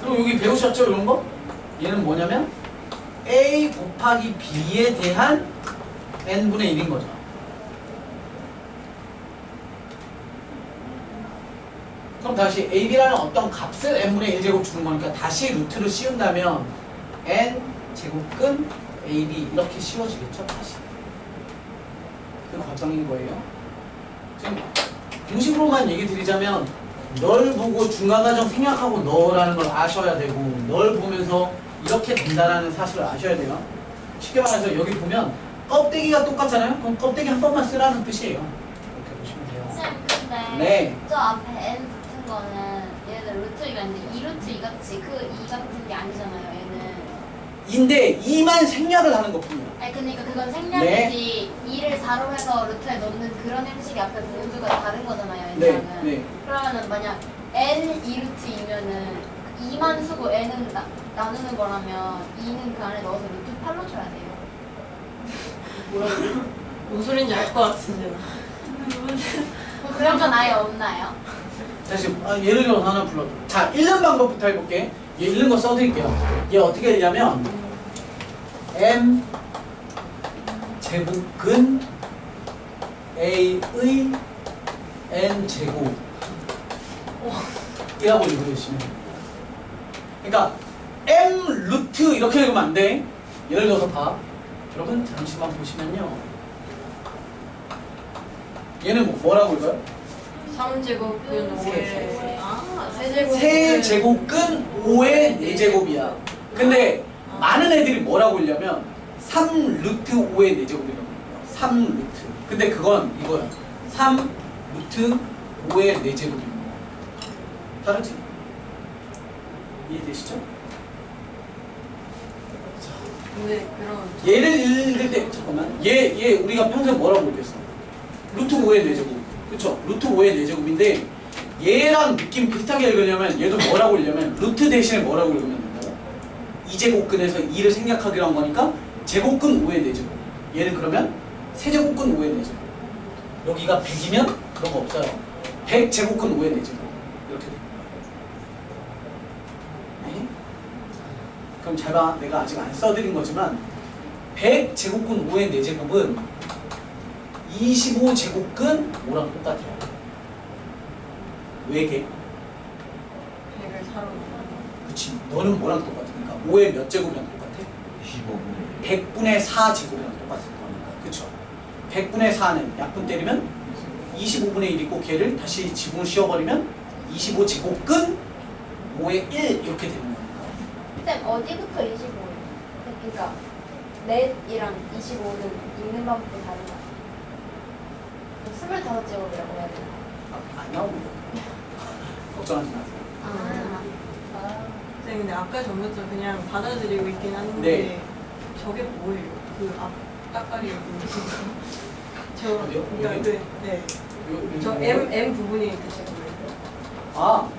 S1: 그럼 여기 배우셨죠 이런 거? 얘는 뭐냐면 A 곱하기 B에 대한 n분의 1인 거죠. 그럼 다시 AB라는 어떤 값을 n분의 1제곱 주는 거니까 다시 루트를 씌운다면 n 제곱근 AB 이렇게 씌워지겠죠? 다시 그 과정인 거예요. 지금 공식으로만 얘기 드리자면 널 보고 중간과정 생략하고 너라는 걸 아셔야 되고 널 보면서 이렇게 된다는 사실을 아셔야 돼요. 쉽게 말해서 여기 보면 껍데기가 똑같잖아요? 그럼 껍데기 한 번만 쓰라는 뜻이에요. 이렇게 보시면 돼요.
S3: 쌤, 근데
S1: 네.
S3: 저 앞에 n 붙은 거는 얘는 루트 2가 있는데 2루트 2 같이 그 2 같은 게 아니잖아요. 얘는.
S1: 인데 2만 생략을 하는 것뿐이야.
S3: 아니 그러니까 그건 생략이지 2를 4로 해서 루트에 넣는 그런 형식이 앞에 모두가 다른 거잖아요.
S1: 네,
S3: 얘랑은.
S1: 네.
S3: 그러면은 만약 n 2루트이면은 2만 수고 n은 나누는 거라면 2는 그 안에 넣어서 루트 8로 쳐야 돼요.
S4: 뭐라고? 무슨 소린지 알 것 같은데.
S3: 그럼 그런 건 아예 없나요?
S1: 다시 예를 들어서 하나 불러줘. 자, 읽는 방법부터 해볼게. 얘 읽는 거 써드릴게요. 얘 어떻게 되냐면 m 제곱근 a의 n 제곱 이라고 읽어주시면 돼요. 그러니까 m 루트 이렇게 읽으면 안 돼. 예를 들어서 봐. 여러분 잠시만 보시면요. 얘는 뭐라고 읽어요?
S4: 3제곱은
S1: 세.
S4: 5에 아, 세제곱.
S1: 세제곱근 5의 4제곱이야. 근데 많은 애들이 뭐라고 읽냐면 3루트 5의 4제곱이라고 읽어요. 3루트. 근데 그건 이거야. 3루트 5의 4제곱입니다. 다르지? 이해되시죠?
S4: 근데 그럼
S1: 얘를 읽을 때 잠깐만 얘 우리가 평소에 뭐라고 읽겠어? 루트 5의 4제곱 그쵸? 루트 5의 4제곱인데 얘랑 느낌 비슷하게 읽으려면 얘도 뭐라고 읽냐면 루트 대신에 뭐라고 읽으면 된다고? 2제곱근에서 2를 생략하기로 한 거니까 제곱근 5의 4제곱 얘는 그러면 세제곱근 5의 4제곱 여기가 100이면 그런 거 없어요 100제곱근 5의 4제곱 이렇게 됩니다. 네? 그럼 잘 봐. 내가 아직 안 써드린 거지만 100제곱근 5의 4제곱은 25제곱근 5랑 똑같아요. 왜게?
S4: 100을 사로
S1: 그치. 너는 뭐랑 똑같으니까 5의 몇 제곱이랑 똑같아?
S6: 25분의
S1: 100분의 4제곱이랑 똑같을 거니까. 그쵸? 100분의 4는 약분 때리면 25분의 1이고 걔를 다시 지붕을 씌워버리면 25제곱근 5의 1 이렇게 되는 거니까.
S3: 쌤 어디부터 25예요? 그러니까 넷이랑 25는 읽는 방법이 다른가요? 25제곱이라고 해야 되나?
S1: 안 나옵니다. 걱정하지 마세요.
S4: 쌤 근데 아까 전부터 그냥 받아들이고 있긴 한데
S1: 네.
S4: 저게 뭐예요? 그 앞 따까리 저
S1: 어디요?
S4: 그러니까
S1: 여기?
S4: 네. 저
S1: 뭐?
S4: M 부분이 대체 뭐예요?
S1: 아,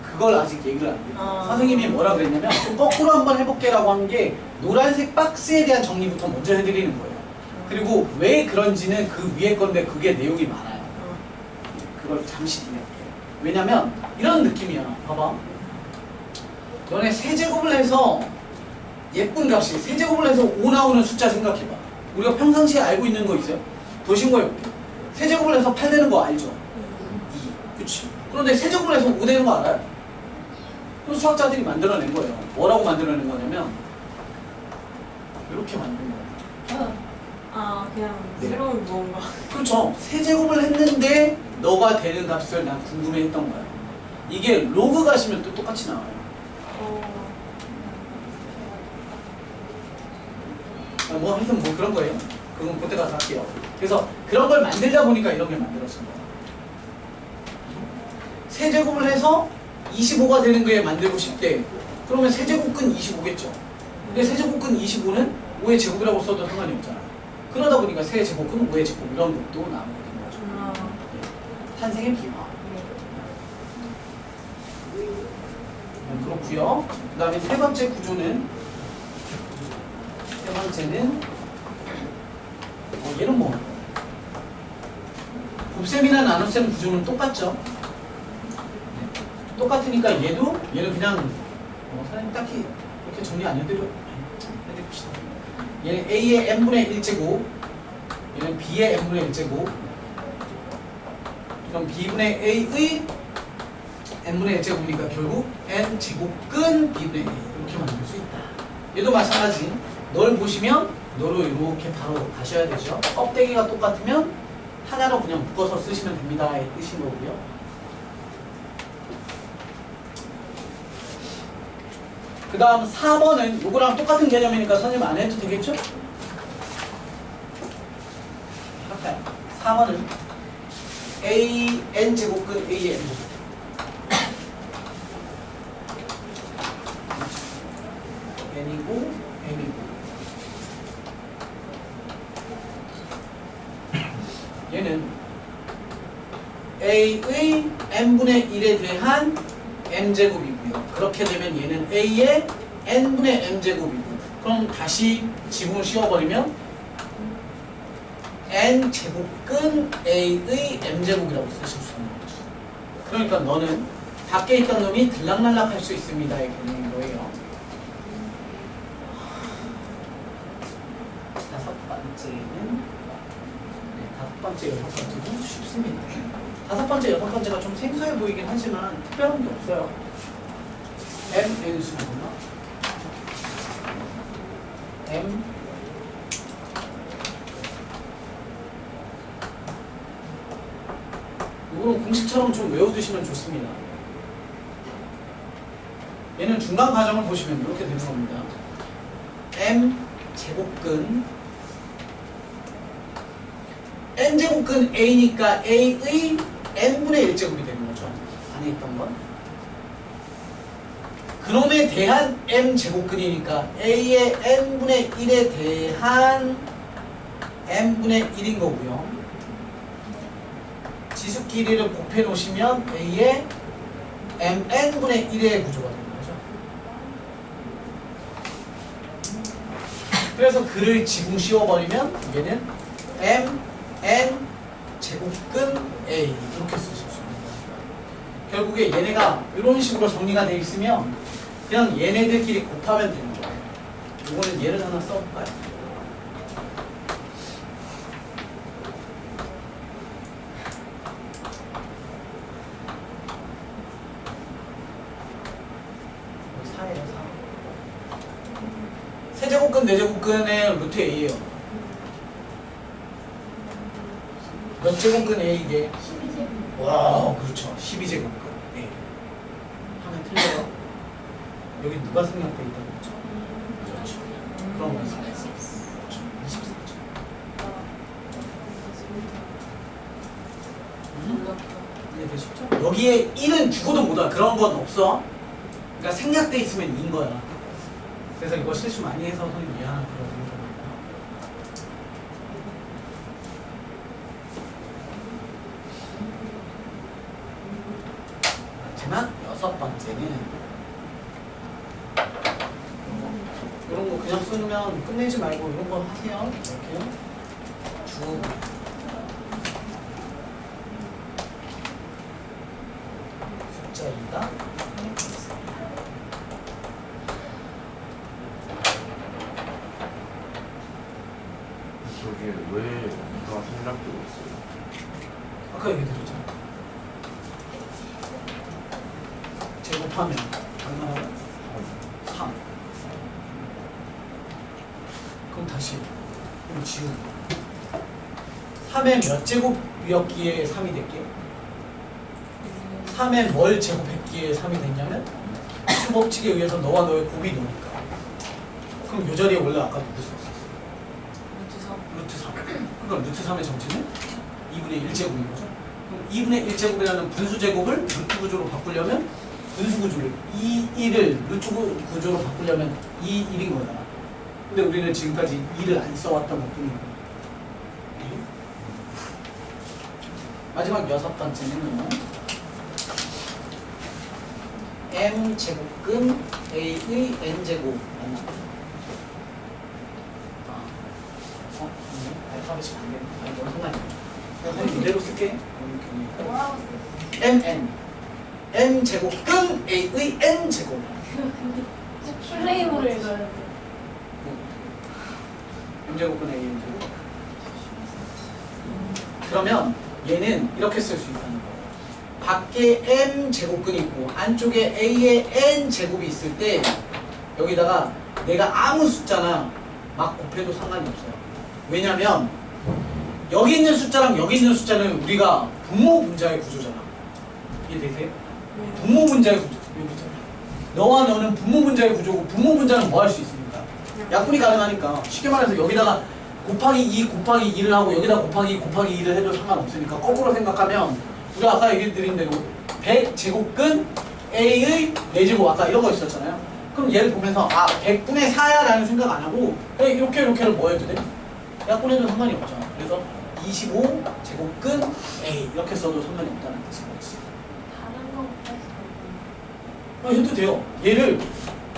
S1: 그걸 아직 얘기를 안 해요.
S4: 아.
S1: 선생님이 뭐라 그랬냐면 거꾸로 한번 해볼게라고 한 게 노란색 박스에 대한 정리부터 먼저 해드리는 거예요. 그리고 왜 그런지는 그 위에 건데 그게 내용이 많아요. 그걸 잠시 뒤에 할게요. 왜냐면 이런 느낌이야. 봐봐. 너네 세제곱을 해서 예쁜 값이 세제곱을 해서 5 나오는 숫자 생각해봐. 우리가 평상시에 알고 있는 거 있어요? 도신 거예요. 세제곱을 해서 8 되는 거 알죠? 2. 그치. 그런데 세제곱을 해서 5 되는 거 알아요? 그럼 수학자들이 만들어낸 거예요. 뭐라고 만들어낸 거냐면 이렇게 만든 거예요.
S4: 아 그냥
S1: 네.
S4: 새로운 무언가.
S1: 그렇죠. 세제곱을 했는데 너가 되는 값을 난 궁금해했던 거야. 이게 로그 가시면 또 똑같이 나와요. 뭐 하여튼 뭐 그런 거예요. 그건 그때 가서 할게요. 그래서 그런 걸 만들다 보니까 이런 게 만들어진 거예요. 세제곱을 해서 25가 되는 거에 만들고 싶대. 그러면 세제곱근 25겠죠. 근데 세제곱근 25는 5의 제곱이라고 써도 상관이 없잖아요. 그러다 보니까 세제곱근 5의 제곱 이런 것도 나오게 된 거죠. 탄생의 비화. 그렇고요. 그 다음에 세 번째 구조는 세 번째는 얘는 뭐 곱셈이나 나눗셈 구조는 똑같죠. 똑같으니까 얘는 그냥 사장님 딱히 이렇게 정리 안 해드립시다. 얘는 A의 n분의 1제곱, 얘는 B의 n분의 1제곱. 그럼 B분의 A의 n분의 1제곱이니까 결국 n제곱근 B분의 A 이렇게 만들 수 있다. 얘도 마찬가지. 널 보시면 너로 이렇게 바로 가셔야 되죠. 껍데기가 똑같으면 하나로 그냥 묶어서 쓰시면 됩니다의 뜻인 거고요. 그 다음 4번은 요거랑 똑같은 개념이니까 선생님 안 해도 되겠죠? 할까요? 4번은 A n제곱근 A의 n제곱. n이고 m이고 얘는 A의 n분의 1에 대한 m제곱이고요. 그렇게 되면 얘는 A의 n분의 m제곱이고 그럼 다시 지붕을 씌워버리면 n제곱근 A의 m제곱이라고 쓰실 수 있는 거죠. 그러니까 너는 밖에 있던 놈이 들락날락 할 수 있습니다의 개념인 거예요. 다섯 번째, 여섯 번째도 쉽습니다. 다섯 번째, 여섯 번째가 좀 생소해 보이긴 하지만 특별한 게 없어요. M, N 수구나. M, 이거는 공식처럼 좀 외워두시면 좋습니다. 얘는 중간 과정을 보시면 이렇게 되는 겁니다. M 제곱근 n제곱근 a니까 a의 n분의 1제곱이 되는 거죠. 안에 있던 건. 그놈에 대한 m제곱근이니까 a의 n분의 1에 대한 n분의 1인 거고요. 지수 길이를 곱해 놓으시면 a의 mn분의 1의 구조가 되는 거죠. 그래서 글을 지붕 씌워버리면 얘는 n 제곱근 a 이렇게 쓰실 수 있는 거예요. 결국에 얘네가 이런 식으로 정리가 되어 있으면 그냥 얘네들끼리 곱하면 되는 거예요. 이거는 예를 하나 써볼까요? 세제곱근, 네제곱근의 루트 a예요. 몇 제곱근 a 이게?
S3: 12제곱.
S1: 와, 그렇죠. 12제곱근 a. 하나 틀려요. 여기 누가 생략돼 있다고 그랬죠? 그렇죠. 그런 거 있어요. 그렇죠. 24죠. 이해되셨죠? 여기에 1은 죽어도 못 와. 그런 건 없어. 그러니까 생략돼 있으면 2인 거야. 그래서 이거 실수 많이 해서 선생님 미안한 그런 겁니다. 마지막 여섯 번째는 이런 거 그냥 쓰면 끝내지 말고 이런 거 하세요. 이렇게 주 숫자 2가
S6: 저게 왜 이가 생략되고 있어요?
S1: 아까 얘기해드렸잖아. 제곱하면 얼마나? 3. 그럼 다시 그럼 지우고 3의 몇 제곱이었기에 3이 됐게? 3의 뭘 제곱했기에 3이 됐냐면 수법칙에 의해서 너와 너의 곱이 노니까. 그럼 요 자리에 원래 아까 누구 썼었어? 루트 3. 그러니까 루트 3의 정체는 2분의 1제곱인 거죠. 그럼 2분의 1제곱이라는 분수 제곱을 루트 구조로 바꾸려면 분수 구조를 2를 루트 구조로 바꾸려면 1인 거잖아. 근데 우리는 지금까지 2를 안 써왔던 것 뿐인 거야. 마지막 6번째는 m 제곱근 a의 n제곱 맞나? 알파벳이 안 되네. 아니, 뭔 상관이야. 그냥 이대로 쓸게.
S3: 뭐라고 쓰지?
S1: mn m 제곱근 a의 n제곱.
S3: 플레이브를 읽어야 돼.
S1: m 제곱근 a의 n제곱. 그러면 얘는 이렇게 쓸 수 있다는 거예요. 밖에 m 제곱근이 있고 안쪽에 a의 n 제곱이 있을 때 여기다가 내가 아무 숫자나 막 곱해도 상관이 없어요. 왜냐면 여기 있는 숫자랑 여기 있는 숫자는 우리가 분모 분자의 구조잖아. 이해되세요? 분모 분자의 구조. 여기잖아. 너와 너는 분모 분자의 구조고 분모 분자는 뭐 할 수 있습니까? 약분이 가능하니까. 쉽게 말해서 여기다가 곱하기 2 곱하기 2를 하고 여기다 곱하기 2 곱하기 2를 해도 상관없으니까 거꾸로 생각하면 우리가 아까 얘기 드린 대로 100제곱근 A의 4제곱 아까 이런 거 있었잖아요. 그럼 얘를 보면서 100분의 4야 라는 생각 안 하고 그냥 이렇게를 뭐 해도 돼? 약분해도 상관이 없잖아. 그래서 25제곱근 A 이렇게 써도 상관이 없다는 뜻인 거지.
S3: 다른 거 곱해서
S1: 해도 돼요. 얘를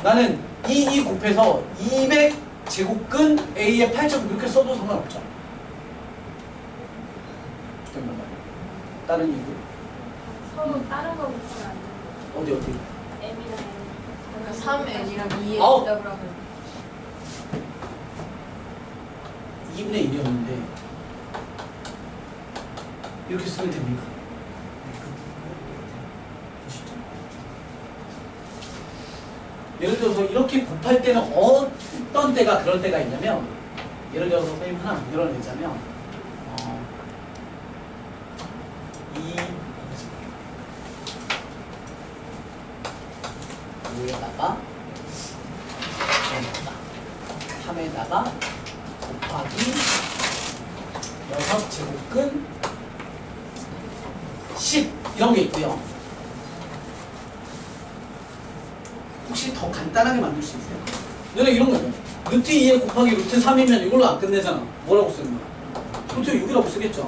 S1: 나는 2 곱해서 200제곱근 A의 8제곱 이렇게 써도 상관없잖아. 다른 이유
S3: 서로 다른 거 곱하면 안 돼.
S1: 어디
S3: m이랑 n.
S2: 그러니까 3n이랑 2에
S1: 아우.
S2: 있다고 하면
S1: 2분의 1이었는데 이렇게 쓰면 됩니까? 보시죠. 예를 들어서 이렇게 곱할 때는 어떤 때가 그런 때가 있냐면 예를 들어서 선생님 하나 만들어내자면 위에다가 3에다가 곱하기 6제곱근 10 이런 게 있고요. 혹시 더 간단하게 만들 수 있어요? 너네 이런 거죠. 루트 2에 곱하기 루트 3이면 이걸로 안 끝내잖아. 뭐라고 쓰는 거야? 루트 6이라고 쓰겠죠.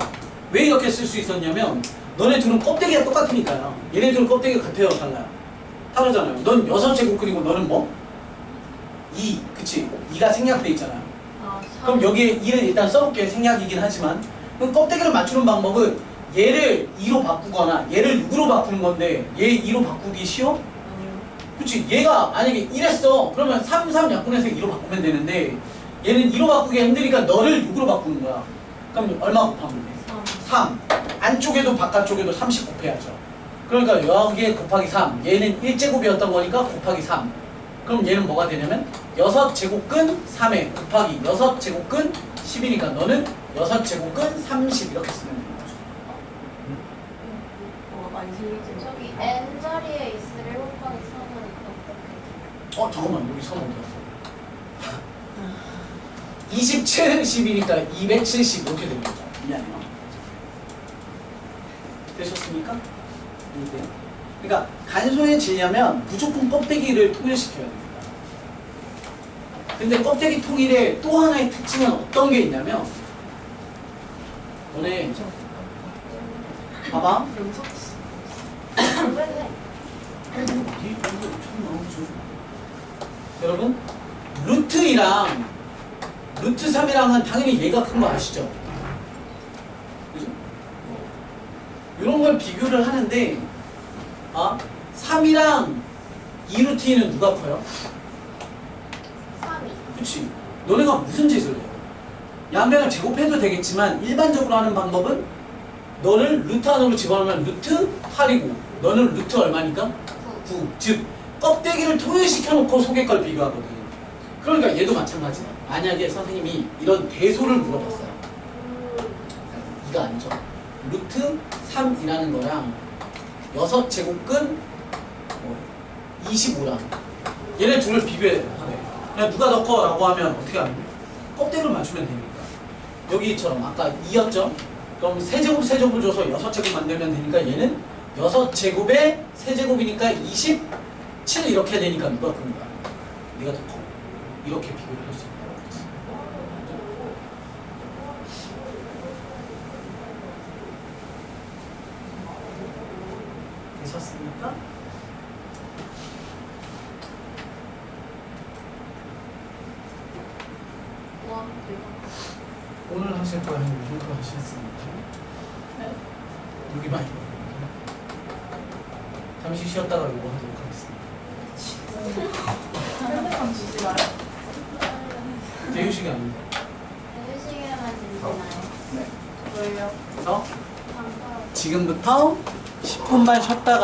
S1: 왜 이렇게 쓸 수 있었냐면 너네 둘은 껍데기가 똑같으니까요. 얘네들은 껍데기가 같아요, 달라요? 다르잖아요. 넌 6제곱근이고 너는 뭐? 2, 그치? 2가 생략돼 있잖아요. 그럼 여기에 2를 일단 써볼게. 생략이긴 하지만 그럼 껍데기를 맞추는 방법은 얘를 2로 바꾸거나 얘를 6으로 바꾸는 건데 얘 2로 바꾸기 쉬워? 그치? 얘가 만약에 1했어. 그러면 3, 3 약분해서 2로 바꾸면 되는데 얘는 2로 바꾸기 힘드니까 너를 6으로 바꾸는 거야. 그럼 얼마 곱하면 돼? 3. 안쪽에도 바깥쪽에도 30 곱해야죠. 그러니까 여기에 곱하기 3. 얘는 1제곱이었던 거니까 곱하기 3. 그럼 얘는 뭐가 되냐면 6제곱근 3에 곱하기 6제곱근 10이니까 너는 6제곱근 30 이렇게 쓰면 되는 거죠.
S2: 많이 생겼지.
S3: 저기 n 자리에 있을 1 곱하기 3은
S1: 잠깐만 여기 3 어디 갔어? 27, 10이니까 270 이렇게 되는 거죠. 미안해요. 되셨습니까? 네. 그러니까 간소해지려면 무조건 껍데기를 통일시켜야 됩니다. 근데 껍데기 통일의 또 하나의 특징은 어떤 게 있냐면 너네 봐봐. 여러분 루트 2랑 루트 3이랑은 당연히 얘가 큰 거 아시죠? 그죠? 이런 걸 비교를 하는데 3이랑 2루트 2는 누가 커요?
S3: 3이.
S1: 그치? 너네가 무슨 짓을 해요? 양변을 제곱해도 되겠지만 일반적으로 하는 방법은 너를 루트 안으로 집어넣으면 루트 8이고 너는 루트 얼마니까? 9. 즉 껍데기를 토해시켜놓고 속의 걸 비교하거든. 그러니까 얘도 마찬가지야. 만약에 선생님이 이런 대소를 물어봤어요. 이거 아니죠. 루트 3이라는 거랑 6제곱근 25랑 얘네 둘을 비교해. 그냥 누가 더 커? 라고 하면 어떻게 하면 돼? 껍데기를 맞추면 되니까. 여기처럼 아까 2였죠? 그럼 세제곱 세제곱을 줘서 6제곱 만들면 되니까 얘는 6제곱에 세제곱이니까 27 이렇게 되니까 누가 큰 거야? 얘가 더 커. 이렇게 비교를 할 수 있다고 했지. 되셨습니까?
S3: 와, 대박.
S1: 오늘 하실 거야? 아니면 요즘 거 하시겠습니까?
S2: 네.
S1: 여기만 있고. 잠시 쉬었다가 이거 하도록 하겠습니다.
S2: 핸드폰 주지 마요.
S1: 대유식이 아닙니다.
S3: 4시간만 지나요.
S1: 네.
S2: 왜요?
S1: 그래서
S3: 잠깐.
S1: 지금부터 10분만 쉬었다가